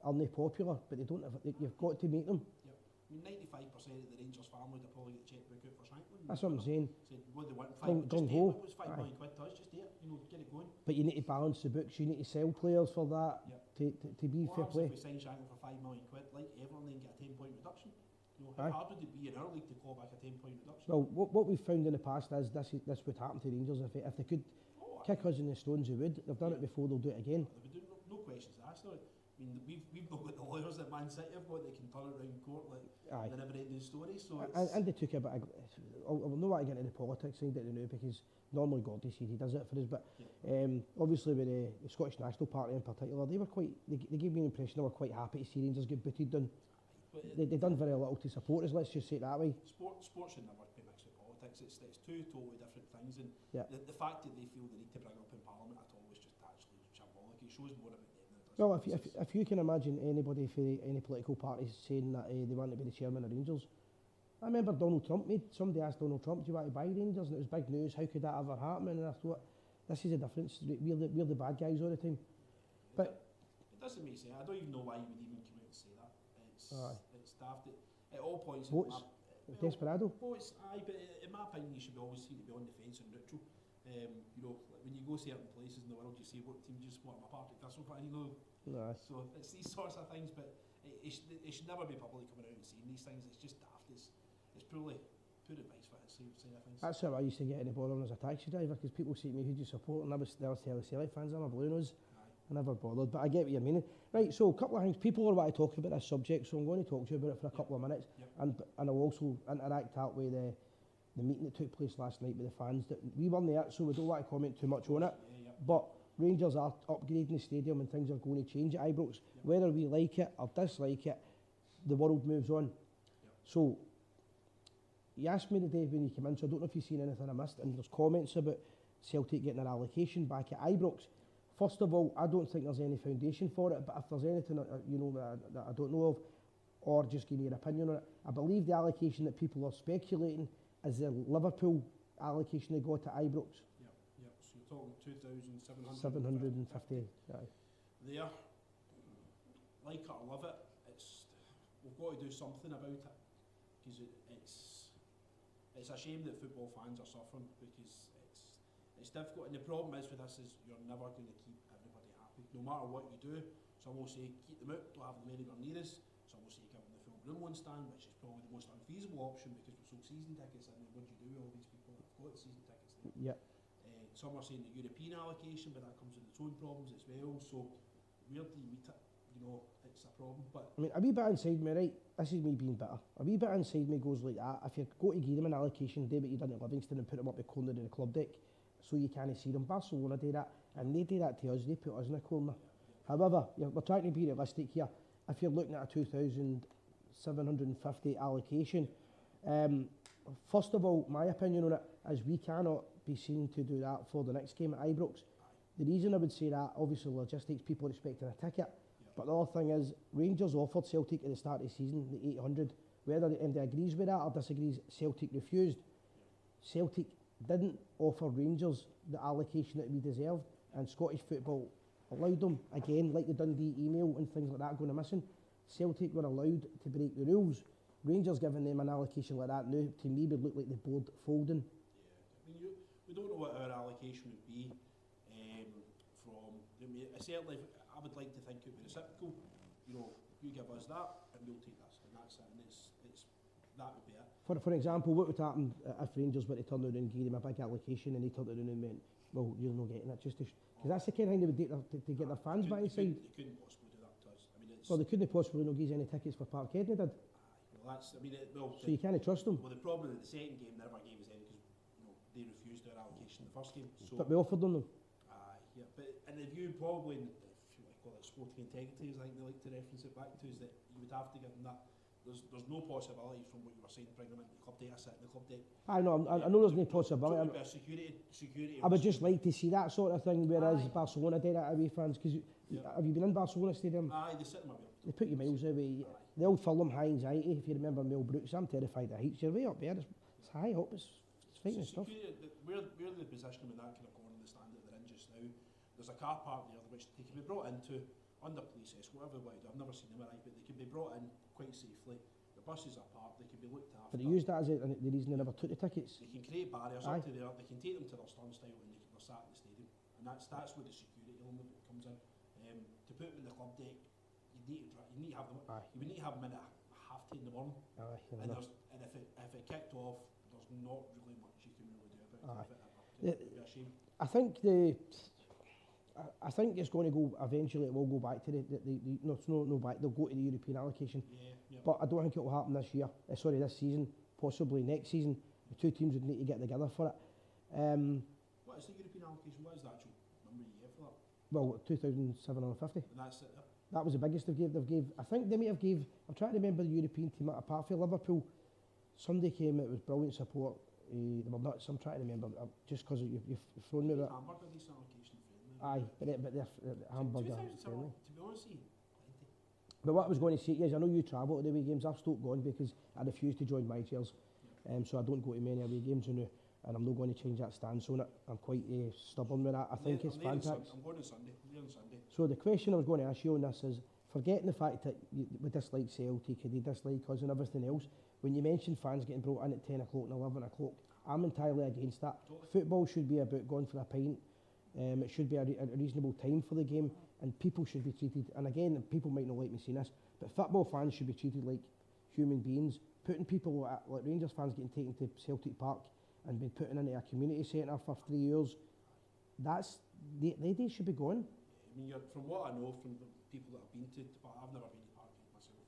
are not popular, but they don't have. You've got to make them. Yeah. I mean, 95% of the Rangers family would probably get the checkbook out for Shanklin. That's what I'm saying. Said, what they want, it was £5 million to us, just do it, get it going. But you need to balance the books. You need to sell players for that to be fair play. If we sign Shanklin for £5 million, like Everton, then get a 10-point reduction. How hard would it be in our league to claw back a 10-point reduction? Well, what we've found in the past is this would happen to Rangers if they could kick us in the stones. They would. They've done it before. They'll do it again. They would do, no questions asked. I mean, we've not got the lawyers that Man City have got that can turn it around in court like the never-ending story. So and they took a bit. I'll not want to get into the politics side of it now because normally Gordy says he does it for us, but obviously with the Scottish National Party in particular, they gave me the impression they were quite happy to see Rangers get booted down. They done very little to support us. Let's just say it that way. Sport should never be mixed with politics. It's two totally different things, and the fact that they feel the need to bring it up in Parliament at all is just actually shambolic. It shows more about them. Well, if you can imagine anybody for any political party saying that they want to be the chairman of Rangers. I remember somebody asked Donald Trump, do you want to buy Rangers? And it was big news, how could that ever happen? And I thought, this is the difference, we're the bad guys all the time. But it doesn't make sense. I don't even know why you would even come out and say that. It's daft. At all points... Desperado? But in my opinion, you should always seem to be on the fence and neutral. When you go certain places in the world, you say, what team do you support? I'm a Partick Thistle fan, So it's these sorts of things, but it should never be publicly coming out and saying these things. It's just daft. It's probably poor advice for it, saying things. That's how I used to get any bother as a taxi driver, because people say to me, who do you support? And I was telling Celtic fans, I'm a Blue Nose. I never bothered, but I get what you're meaning. Right, so a couple of things. People are want to talk about this subject, so I'm going to talk to you about it for a couple of minutes, and I'll also interact that with the meeting that took place last night with the fans. That we weren't there, so we don't want to comment too much on it. But Rangers are upgrading the stadium and things are going to change at Ibrox. Whether we like it or dislike it, the world moves on. So, you asked me today when you came in, so I don't know if you've seen anything I missed, and there's comments about Celtic getting an allocation back at Ibrox. First of all, I don't think there's any foundation for it, but if there's anything that I don't know of, or just give me your opinion on it, I believe the allocation that people are speculating is the Liverpool allocation they got to Ibrox. So you're talking 2,750. 750, There, like it or love it, we've got to do something about it, because it's a shame that football fans are suffering, because it's difficult, and the problem is with this is you're never going to keep everybody happy, no matter what you do. Some will say keep them out, don't have them anywhere near us. Some will say give them the full Broomloan stand, which is probably the most unfeasible option because we sold season tickets, and what do you do with all these people that have got season tickets there? Some are saying the European allocation, but that comes with its own problems as well. So where do you meet it? It's a problem. But I mean, a wee bit inside me, right? This is me being bitter. A wee bit inside me goes like that. If you're going to give them an allocation, do what you done at Livingston and put them up the corner of the club deck, so you can't see them. Barcelona do that, and they do that to us. They put us in a corner. However, we're trying to be realistic here. If you're looking at a 2,750 allocation, first of all, my opinion on it is we cannot be seen to do that for the next game at Ibrox. The reason I would say that, obviously logistics, people are expecting a ticket, but the other thing is Rangers offered Celtic at the start of the season the 800. Whether MD agrees with that or disagrees, Celtic refused. Celtic didn't offer Rangers the allocation that we deserved, and Scottish football allowed them, again, like the Dundee email and things like that going missing. Celtic were allowed to break the rules. Rangers giving them an allocation like that now, to me, would look like the board folding. I mean, we don't know what our allocation would be certainly, I would like to think it would be reciprocal. You give us that, and we'll take this, and that's it. And that would be it. For example, what would happen if Rangers were to turn around and give them a big allocation, and they turned around and went, well, you're not getting it, just to Because that's the kind of thing they would do to get their fans back inside. They couldn't possibly do that to us. I mean, it's... Well, they couldn't possibly not give us any tickets for Parkhead, they did. Well, that's... I mean, so you can't trust them. Well, the problem is the second game never gave us any because, you know, they refused their allocation the first game. So, but we offered them. Yeah, but in the view probably, if you like call it sporting integrity, as I think they like to reference it back to, is that you would have to give them that. There's no possibility from what you were saying, bringing them into the club deck, sit in the club deck. I know there's no possibility. Security. I would just like to see that sort of thing, whereas Barcelona did that away fans, because have you been in Barcelona Stadium? Aye, they sit them away. They put you miles away. The old Fulham high anxiety, if you remember Mel Brooks, I'm terrified of heights. You're way up there, it's high up, it's frightening stuff. Where they position them in that kind of corner of the stand that they're in just now, there's a car park there which they can be brought into under police escort, whatever way. I've never seen them right, but they can be brought in quite safely. The buses are parked, they can be looked after. But they used that as the reason they never took the tickets. They can create barriers up to there, they can take them to their turnstile and they're sat in the stadium. And that's where the security element comes in. To put them in the club deck, you need to have them. You would need to have them in at 10:30 in the morning. And if it kicked off, there's not really much you can really do about it. It'd be a shame. I think it's going to go eventually. It will go back to no back. They'll go to the European allocation, but I don't think it will happen this year. This season, possibly next season. The two teams would need to get together for it. What is the European allocation? What is the actual number you get for that? Well, 2,750. And that's it. That was the biggest they've gave. I think they may have gave. I'm trying to remember the European team apart from Liverpool. Sunday came. It was brilliant support. They were nuts. I'm trying to remember just because you've thrown me that. Hamburger decent allocation. Aye, but they're hamburger. 2007, to be honest, but what I was going to say is, I know you travel to the away games. I've stopped going because I refuse to join my chairs, so I don't go to many away games now, and I'm not going to change that stance on it. I'm quite stubborn with that. I think it's fantastic. I'm going on Sunday. So the question I was going to ask you on this is, forgetting the fact that we dislike Celtic, they dislike us and everything else, when you mention fans getting brought in at 10 o'clock and 11 o'clock, I'm entirely against that. Football should be about going for a pint. It should be a reasonable time for the game, and people should be treated, and again, people might not like me saying this, but football fans should be treated like human beings. Putting people like Rangers fans getting taken to Celtic Park and being put into a community centre for 3 years, they days should be gone. I mean, from what I know from the people that I've been to, but I've never been to Parkhead myself,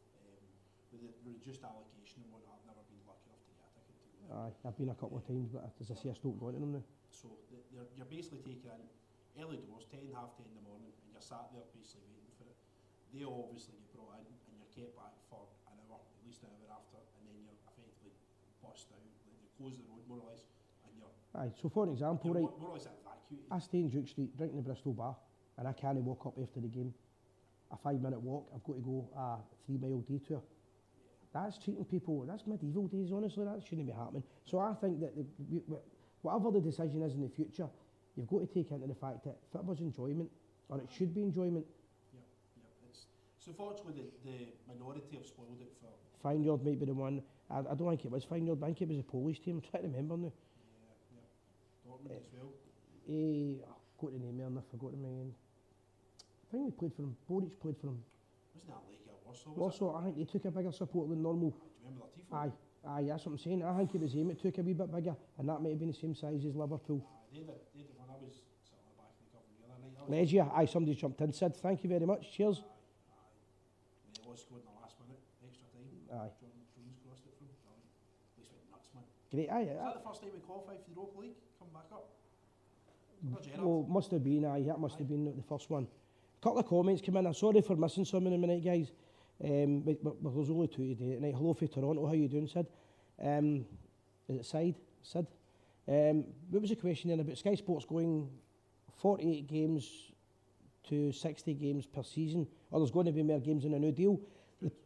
with the reduced allocation and whatnot, I've never been lucky enough to get a ticket to go there. I've been a couple of times, but as I say, I stopped going to them now. So you're basically taking in early doors, 10, half 10 in the morning, and you're sat there basically waiting for it. They obviously get brought in, and you're kept back for an hour, at least an hour after, and then you're effectively bussed out. Like they close the road more or less, and you're... Aye, so for example, right, more or less evacuated. I stay in Duke Street, drinking the Bristol bar, and I can't walk up after the game. A 5-minute walk, I've got to go a 3-mile detour. That's treating people, that's medieval days, honestly, that shouldn't be happening. So I think that whatever the decision is in the future, you've got to take into the fact that football's enjoyment, or it should be enjoyment. So unfortunately the minority have spoiled it for... Feyenoord might be the one, I don't think it was Feyenoord, I think it was a Polish team, I'm trying to remember now. Dortmund as well. I've got the name there and I've forgotten them again. I think we played for them, Boric played for them. Wasn't that Legia Warsaw? Warsaw, I think they took a bigger support than normal. Do you remember that Tifo? Aye, that's what I'm saying. I think it was him, it took a wee bit bigger, and that might have been the same size as Liverpool. They did when I was sitting on the back of the cover the other night. Legia, somebody jumped in, said thank you very much, cheers. Aye. It was scored in the last minute, extra time. Aye. Jones crossed it from. The place went nuts, man. Great, aye. Is that the first time we qualified for the Europa League? Come back up? Well, must have been, that must have been the first one. A couple of comments come in. I'm sorry for missing some in a minute, guys. But there's only two today tonight. Hello from Toronto, how you doing, Sid? Is it Sid? What was the question then about Sky Sports going 48 games to 60 games per season, or there's going to be more games in a new deal?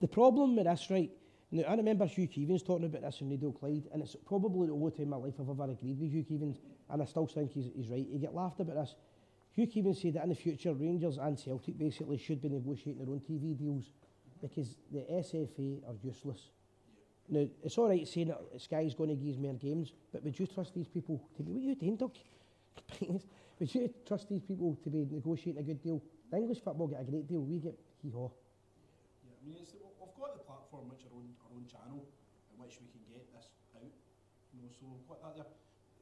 The problem with this, right, now I remember Hugh Keevins talking about this in Radio Clyde, and it's probably the only time in my life I've ever agreed with Hugh Keevins, and I still think he's right. He get laughed about this. Hugh Keevins said that in the future Rangers and Celtic basically should be negotiating their own TV deals because the SFA are useless. Now, it's all right saying that Sky's going to give us more games, but would you trust these people to be... What are you doing, Doug? Would you trust these people to be negotiating a good deal? The English football get a great deal, we get hee-haw. Yeah, I mean, we've got the platform, which our own channel, in which we can get this out. You know, so we've got that there.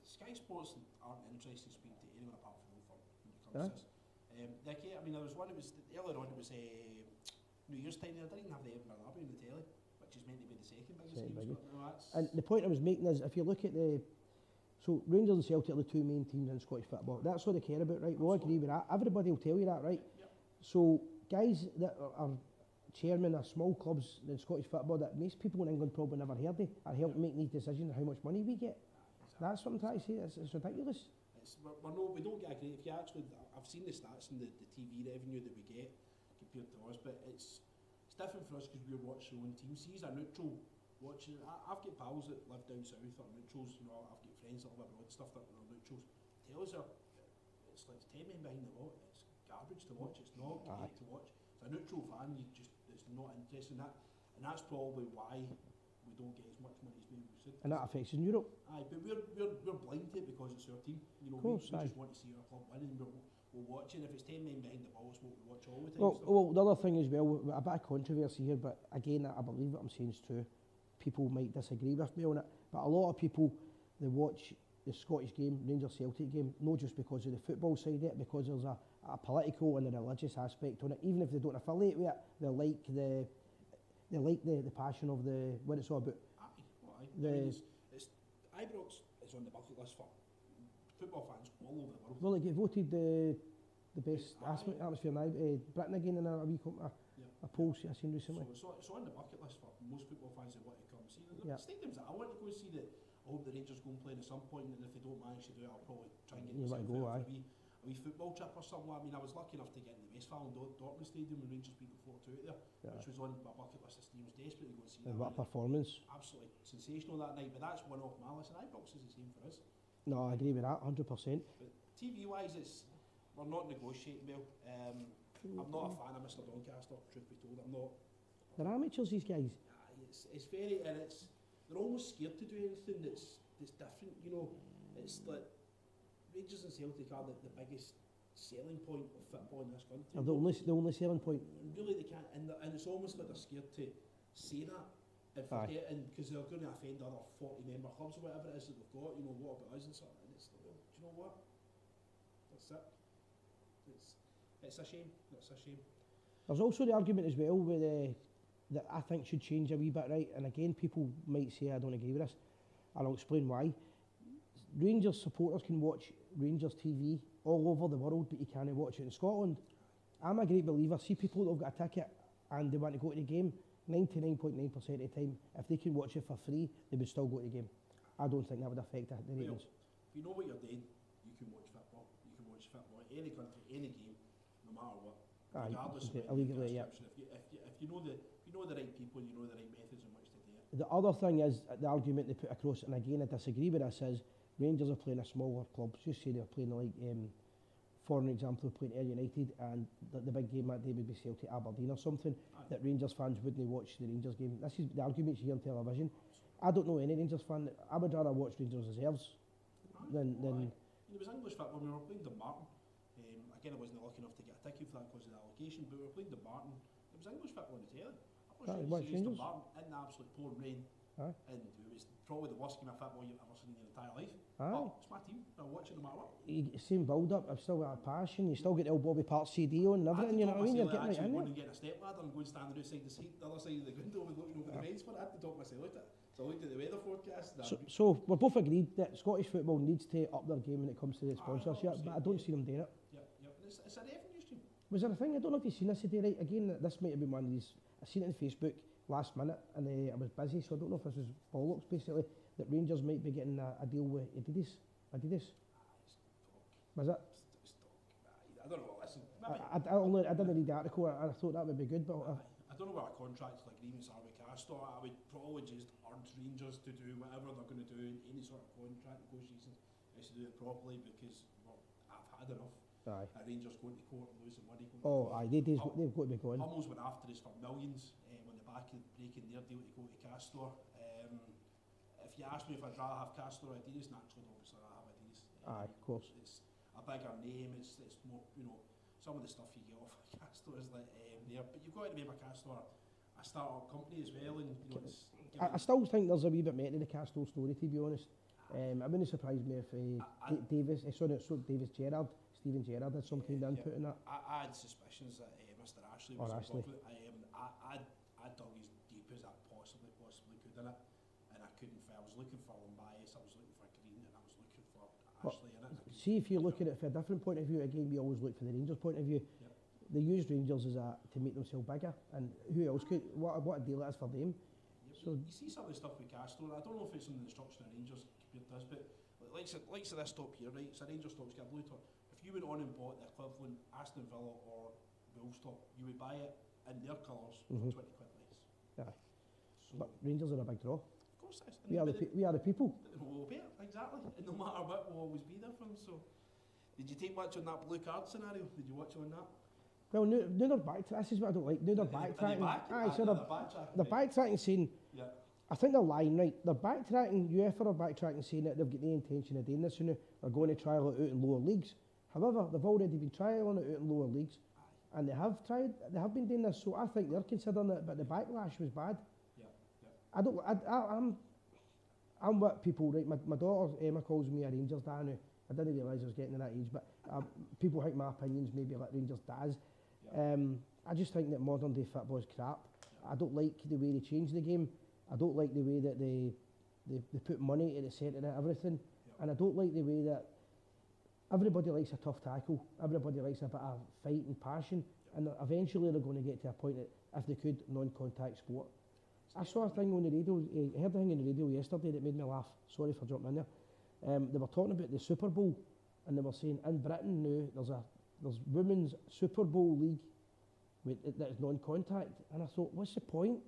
Sky Sports aren't interested in speaking to anyone apart from Wilford when it comes to this. I mean, there was one, it was earlier on, it was New Year's time, they didn't have the Edinburgh Derby on the telly, which is meant to be the second biggest Second game. biggest. No, that's And the point I was making is, if you look at so Rangers and Celtic are the two main teams in Scottish football. That's what they care about, right? We'll agree with that. Everybody will tell you that, right? Yep. So guys that are chairman of small clubs in Scottish football that most people in England probably never heard of are helping make these decisions of how much money we get. exactly. That's what I'm trying to say. It's ridiculous. We don't get a great, if you actually, I've seen the stats and the TV revenue that we get compared to us, but it's different for us because we're watching our own team. See, as a neutral watching, I've got pals that live down south that are neutrals, you know, I've got friends that live abroad, stuff that are neutrals. Tell us, it's like 10 men behind the lot, it's garbage to watch, it's not great to watch. As a neutral fan, it's not interesting, and that's probably why we don't get as much money as we should. And that affects in Europe. Aye, but we're blind to it because it's our team. You know, we just want to see our club win, and we'll watch it. If it's 10 men behind the ball, it's what we watch all the time. Well, the other thing as well, a bit of controversy here, but again, I believe what I'm saying is true. People might disagree with me on it, but a lot of people, they watch the Scottish game, Rangers Celtic game, not just because of the football side of it, because there's a political and a religious aspect on it. Even if they don't affiliate with it, they like the passion of what it's all about. I mean, Ibrox is on the bucket list for football fans all over the world. Well, they get voted the best atmosphere in Britain again in a wee a poll I seen recently. So it's on the bucket list for most football fans that want to come see. Yeah. Stadiums that I want to go see that I hope the Rangers go and play at some point, and if they don't manage to do it, I'll probably try and get You myself might go, out for a wee football trip or something. I mean, I was lucky enough to get in the Westfalen Dortmund Stadium when Rangers beat the 4-2 there, which was on my bucket list. I was desperate to go and see that. And what a performance. Absolutely sensational that night, but that's one off my list, and Ibrox is the same for us. No, I agree with that, 100%. But TV-wise, we're not negotiating well. I'm not a fan of Mr. Doncaster, truth be told. I'm not. They're amateurs, these guys. It's very, and they're almost scared to do anything that's different, you know. It's like Rangers and Celtic are the biggest selling point of football in this country. Are the only selling point. Really, they can't, and it's almost like they're scared to say that and forget, and because they're going to offend other 40-member clubs or whatever it is that they've got, you know, what about us and something, and it's like, well, do you know what? That's it. It's a shame. It's a shame. There's also the argument as well with that I think should change a wee bit, right? And again, people might say I don't agree with this, and I'll explain why. Rangers supporters can watch Rangers TV all over the world, but you can't watch it in Scotland. I'm a great believer. See people that have got a ticket and they want to go to the game, 99.9% of the time, if they can watch it for free, they would still go to the game. I don't think that would affect the ratings. Well, if you know what you're doing, you can watch football. You can watch football in any country, any game, no matter what. Regardless of illegally, yeah. If you know the right people, you know the right methods in which to do it. The other thing is the argument they put across, and again I disagree with this, is Rangers are playing a smaller club. Just say they're playing like, for an example, playing Ayr United, and the big game that day would be Celtic Aberdeen or something. That Rangers fans wouldn't watch the Rangers game. This is the arguments you hear on television. I don't know any Rangers fan. I would rather watch Rangers reserves than. It was English football when we were playing Dumbarton. Again, I wasn't lucky enough to get a ticket for that because of the allocation, but we were playing Dumbarton. It was English football on the telly. I was seeing Dumbarton in the absolute pouring rain, and it was probably the worst game of football you've ever seen in your entire life. But it's my team. I'm watching no matter what. Same build-up. I've still got a passion. You still get the old Bobby Parks CD on and everything. You know what I mean? You're getting right in there. Going and getting a step ladder and going stand outside the other side of the window and looking over the fence for it. I had to talk myself out it. So I looked at the weather forecast. So we're both agreed that Scottish football needs to up their game when it comes to the sponsorship, but I don't see them doing it. Yeah. It's a revenue stream. Was there a thing? I don't know if you've seen this today, right? Again, this might have been one of these. I seen it on Facebook last minute, and I was busy, so I don't know if this was bollocks, basically, that Rangers might be getting a deal with Adidas. Was it? I don't know. Listen, I didn't read the article, and I thought that would be good, but I don't know what our contracts agreements are with Castor. I would probably just urge Rangers to do whatever they're going to do in any sort of contract negotiations, is to do it properly, because I've had enough. Rangers going to court and losing money. They've got to be going. Hummels went after us for millions when the back of breaking their deal to go to Castor. If you ask me if I'd rather have Castor or Adidas, naturally, obviously I have Adidas. Of course. It's a bigger name. It's more, you know, some of the stuff you get off of Castor is like there. But you've got to remember Castor, a start-up company as well, and you know, I still think there's a wee bit more to the Castor story, to be honest. It wouldn't surprise me if Davis Gerrard Steven Gerrard had some kind of input in that. I had suspicions that Mr. Ashley Or was Ashley. involved with it. I dug as deep as I possibly could in it, and I couldn't find. I was looking for Lumbias, I was looking for Green, and I was looking for Ashley in it. See, if you look at it from a different point of view, again, we always look for the Rangers' point of view. Yep. They used Rangers as to make themselves bigger, and who else could? What a deal that is for them. Yeah, So you see some of the stuff with Castro. I don't know if it's in the instruction of Rangers compared to this, but likes of this top here, right? It's a Rangers top, it's got a blue top. If you went on and bought the equivalent Aston Villa or Wolves top, you would buy it in their colours for 20 quid less. yeah, So, but Rangers are a big draw. of course it is. We are the people. We'll be it, exactly. And no matter what, we'll always be there for them. So, did you take much on that blue card scenario? Did you watch on that? Well, now they're backtracking. This is what I don't like. Now they're backtracking. Aye, so they're backtracking, saying, Yeah. I think they're lying, right? They're backtracking, UEFA are backtracking, saying that they've got no intention of doing this, you know, they're going to trial it out in lower leagues. However, they've already been trialling it out in lower leagues, and they have been doing this, so I think they're considering it, but the backlash was bad. Yeah. I'm what people, right? My daughter Emma calls me a Rangers dad now. I didn't realise I was getting to that age, but people think my opinions maybe like Rangers dads. Yeah. I just think that modern day football is crap. I don't like the way they change the game. I don't like the way that they put money at the centre of everything. Yeah. And I don't like the way that everybody likes a tough tackle. Everybody likes a bit of fight and passion. Yeah. And eventually they're going to get to a point that, if they could, non-contact sport. I saw a thing on the radio, I heard a thing on the radio yesterday that made me laugh. Sorry for jumping in there. They were talking about the Super Bowl, and they were saying in Britain now there's women's Super Bowl league that is non-contact. And I thought, what's the point?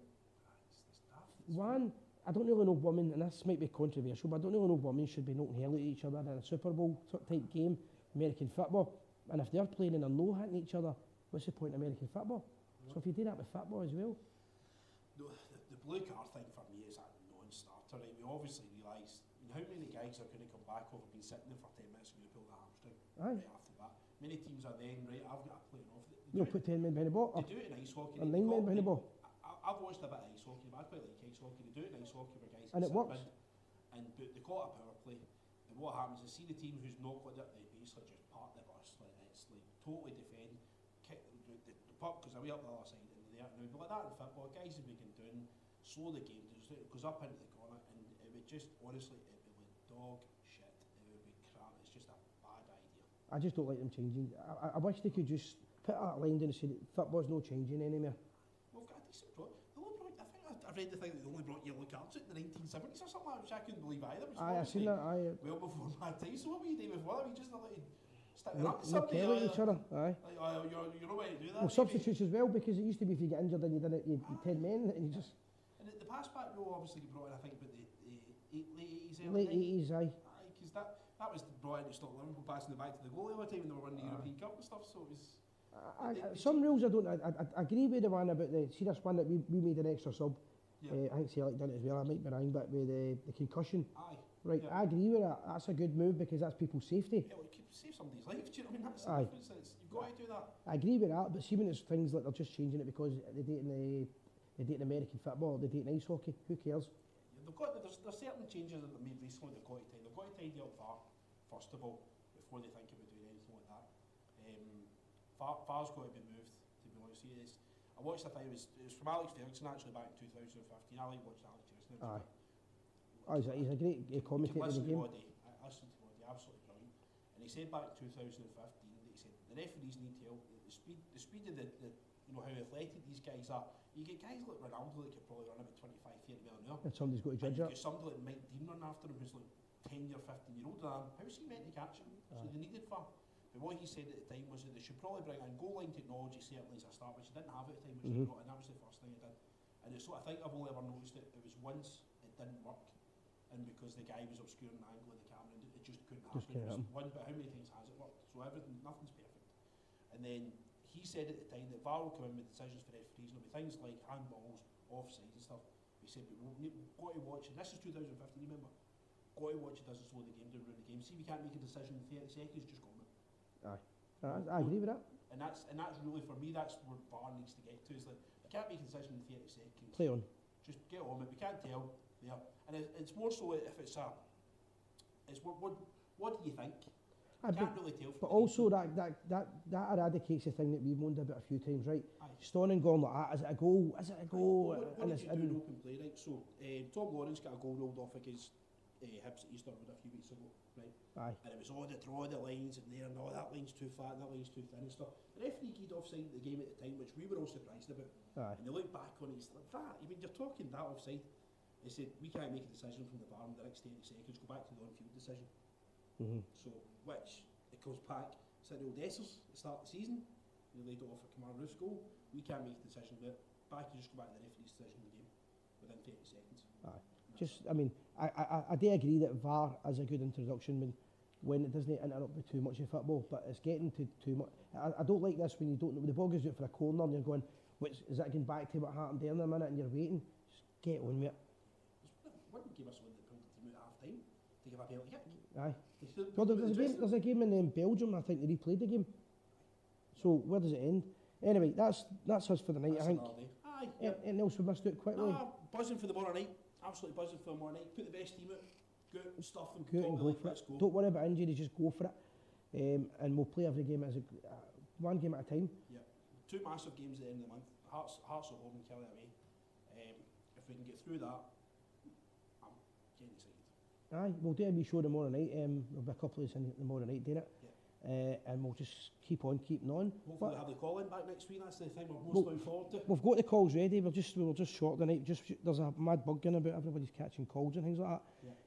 One, I don't really know women, and this might be controversial, but I don't really know women should be knocking hell at each other in a Super Bowl type game, American football. And if they're playing and they're no hitting each other, what's the point in American football? Yeah. So if you do that with football as well. No, the blue card thing for me is a non-starter. Right? We obviously realise, how many guys are going to come back over being sitting there for 10 minutes and going to pull the hamstring right after that? Many teams are then, right, I've got a player off. You'll put 10 men behind the ball. They do it in ice hockey. Or 9 men behind the ball. I've watched a bit of ice hockey, but I quite like ice hockey. They do it in ice hockey where guys and it works. And they call it a power play. And what happens is, see the team who's not got it, they basically just park the bus. Like, it's like totally defend, kick the puck goes away up the other side, and there. Now, but like that in football, guys would be going down, slow the game, it goes up into the corner, and it would just, honestly, it would be dog shit. It would be crap. It's just a bad idea. I just don't like them changing. I wish they could just put that line down and say that football's no changing anymore. Well, we've got a decent draw. I read the thing that they only brought yellow cards out in the 1970s or something, which I couldn't believe either. I seen that. Well before my time. So what were you doing before that? Were you just not letting stick it up to no somebody? care at each other. Aye. Like, you're no way to do that. Well, substitutes as well, because it used to be if you get injured and you did it, you had 10 men and you just. And the pass back rule obviously brought in, I think, about the late 80s. Late 80s, aye. Aye, because that was brought in to stop Liverpool passing the back to the goalie all the time when they were winning the European Cup and stuff. So it was. Some rules I don't. I agree with the one about see this one that we made an extra sub. Yeah. I think Celtic done it as well. I might be wrong, but with the concussion. Aye. Right, yeah. I agree with that. That's a good move because that's people's safety. Yeah, well, it could save somebody's life. Do you know what I mean? That's Aye. the difference. You've got to do that. I agree with that, but see when it's things like they're just changing it because they date in American football, they date in ice hockey. Who cares? Yeah, there's certain changes that they've made recently. They've got to tidy. They've got to tidy up VAR first of all before they think about doing anything like that. VAR's got to be moved. To be honest, I watched the thing. It was from Alex Ferguson actually back in 2015. I like watching Alex Ferguson. Aye. Oh, he's a great commentator in the game. I listened to Body, absolutely brilliant. And he said back in 2015 that he said the referees need help. The speed of the how athletic these guys are. You get guys like Ronaldo that could probably run about 25, 30 mile an hour. And somebody's got to judge it. it. You get somebody like Mike Dean running after him who's like 10-year, 15-year-old. How's he meant to catch him? So they needed VAR. But what he said at the time was that they should probably bring in goal line technology certainly as a start, which they didn't have at the time, which they brought in. That was the first thing they did. And it's I think I've only ever noticed it was once it didn't work, and because the guy was obscuring the angle of the camera, and it just couldn't happen. It was one, but how many times has it worked? So nothing's perfect. And then he said at the time that VAR will come in with decisions for referees, and there'll be things like handballs, offsides and stuff. He said, but we've got to watch, and this is 2015, remember, got to watch it doesn't slow the game down around the game. See if you can't make a decision in 30 seconds, just go on it. Aye. I agree with that. And that's really, for me, that's where VAR needs to get to, is that you can't make a decision in 30 seconds. Play on. Just get on it. We can't tell there. And it's more so if it's what do you think? Can't really tell. But also that eradicates the thing that we've moaned about a few times, right? Aye. Stoning going like that, is it a goal? Is it a goal? What did you do in open play, right? So Tom Lawrence got a goal rolled off against Hibs at Easter Road a few weeks ago, right? Aye. And it was all the lines and there, and all that line's too flat and that line's too thin and stuff. The referee keyed offside at the game at the time, which we were all surprised about. Aye. And they looked back on it, it's like that. I mean, you're talking that offside. They said we can't make a decision from the VAR in the next 30 seconds. Go back to the on-field decision. So which it goes back. It's like the old Essers at the start of the season. They laid it off for Kamara Roof's goal. We can't make a decision about it. Back, you just go back to the referee's decision in the game within 30 seconds. Aye. Just, I mean, I do agree that VAR is a good introduction when it doesn't interrupt with too much of football, but it's getting to too much. I don't like this when you don't know, the ball goes out for a corner and you're going, which is that going back to what happened there in a minute and you're waiting? Just get on with it. One game us one that pulled the team out at half time to give a penalty kick. Aye. Well, there's a game in Belgium, I think they replayed the game. So where does it end? Anyway, that's us for the night, I think. Aye. Anything else we missed out quickly? Buzzing for the tomorrow night. Absolutely buzzing for the tomorrow night. Put the best team out. Go out and stuff them. Go out and go for it. Don't worry about injuries, just go for it. And we'll play every game as one game at a time. Yeah. 2 massive games at the end of the month. Hearts at home and Kelly away. If we can get through that, I'm getting excited. Aye, we'll do a wee show tomorrow night. There'll be a couple of us in tomorrow night doing it. And we'll just keep on keeping on. Hopefully we'll have the call in back next week. That's the thing we're most looking forward to. We've got the calls ready. We'll just short the night. There's a mad bug going about. Everybody's catching calls and things like that.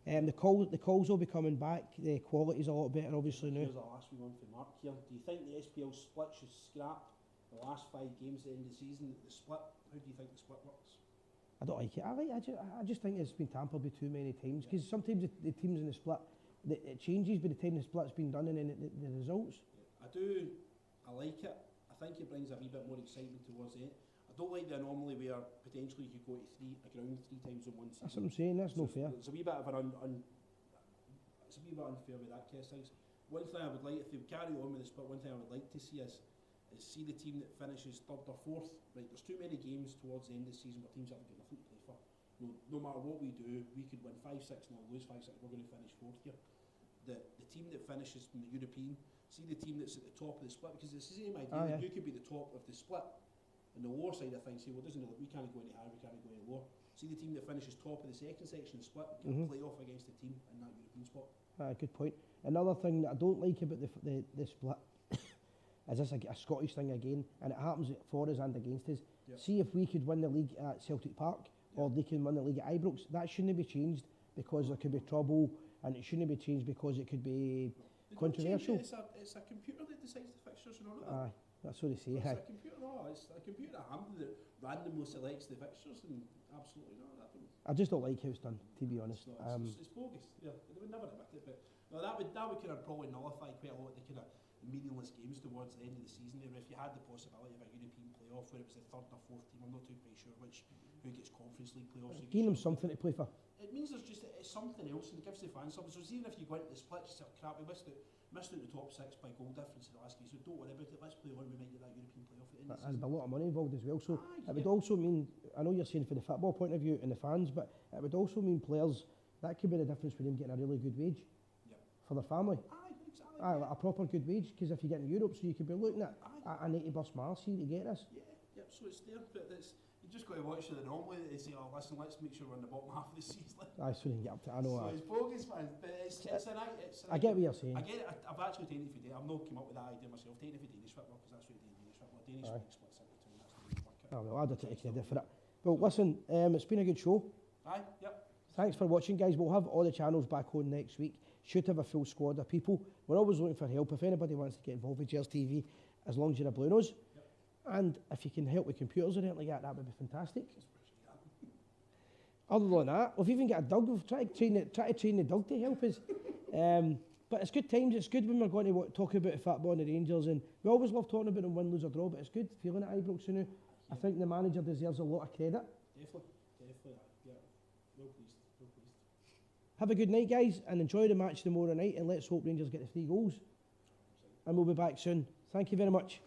Yeah. The calls will be coming back. The quality's a lot better, obviously now. Here's our last one for Mark here. Do you think the SPL split should scrap the last 5 games at the end of the season? The split. How do you think the split works? I don't like it. I just think it's been tampered with too many times because sometimes the teams in the split it changes by the time the split's been done and then the results. I like it. I think it brings a wee bit more excitement towards it. I don't like the anomaly where potentially you could go to a ground 3 times in one season. That's what I'm saying, that's no fair. It's a wee bit of it's a wee bit unfair with that case things. One thing I would like, if they carry on with the split, one thing I would like to see is see the team that finishes 3rd or 4th. Right, there's too many games towards the end of the season where teams haven't got nothing to play for. No matter what we do, we could win 5-6 and lose 5-6, we're going to finish 4th here. The team that finishes from the European, see the team that's at the top of the split, because it's the same idea. You could be the top of the split, and the lower side of things say, well, we can't go any higher, we can't go any lower. See the team that finishes top of the second section of the split can play off against the team in that European spot. Good point. Another thing that I don't like about the split is this a Scottish thing again, and it happens for us and against us. Yep. See if we could win the league at Celtic Park, or they can win the league at Ibrox. That shouldn't be changed because there could be trouble, and it shouldn't be changed because it could be controversial. It's a computer that decides the fixtures and all of that. Aye, that's what they say. It's a computer, it's a computer that randomly selects the fixtures, and absolutely not. I just don't like how it's done, to be honest. It's bogus. Yeah, they would never admit it, but no, that would kind of probably nullify quite a lot of the kind of meaningless games towards the end of the season there. If you had the possibility of a European playoff where it was the 3rd or 4th team, I'm not too quite sure who gets Conference League playoffs. Giving them something to play for. It means it's something else, and it gives the fans something. So even if you go into the split, you say, crap, we missed out the top 6 by goal difference in the last game, so don't worry about it, let's play on, we might get that European playoff at the end of the season. And a lot of money involved as well, so it would also mean, I know you're saying for the football point of view and the fans, but it would also mean players, that could be the difference for them getting a really good wage for their family. Exactly. Like a proper good wage, because if you get in Europe, so you could be looking at an 80 bus miles here to get this. Yeah, so it's there, but you just got to watch the anomaly that they say, oh, listen, let's make sure we're in the bottom half of the season. Aye, so they can get up to, I know. So it's bogus, man, but it's I get what you're saying. I get it, I've actually taken it for I've not come up with that idea myself, taken it for Danish football, because that's what they do in Danish football. Danish league splits into 2, and that's the way they work it. Oh, well, I'd have to take credit for it. Well, listen, it's been a good show. Aye, yep. Thanks for watching, guys. We'll have all the channels back on next week. Should have a full squad of people. We're always looking for help. If anybody wants to get involved with Gers TV, as long as you're a Blue Nose. Yep. And if you can help with computers or anything like that would be fantastic. Other than that, we've even got a dog. We've tried to train the dog to help us. But it's good times. It's good when we're going to talk about football and the Rangers. And we always love talking about them win, lose or draw, but it's good feeling at Ibrox now. I think the manager deserves a lot of credit. Definitely. Yeah. Well pleased. Have a good night, guys, and enjoy the match tomorrow night, and let's hope Rangers get the 3 goals. And we'll be back soon. Thank you very much.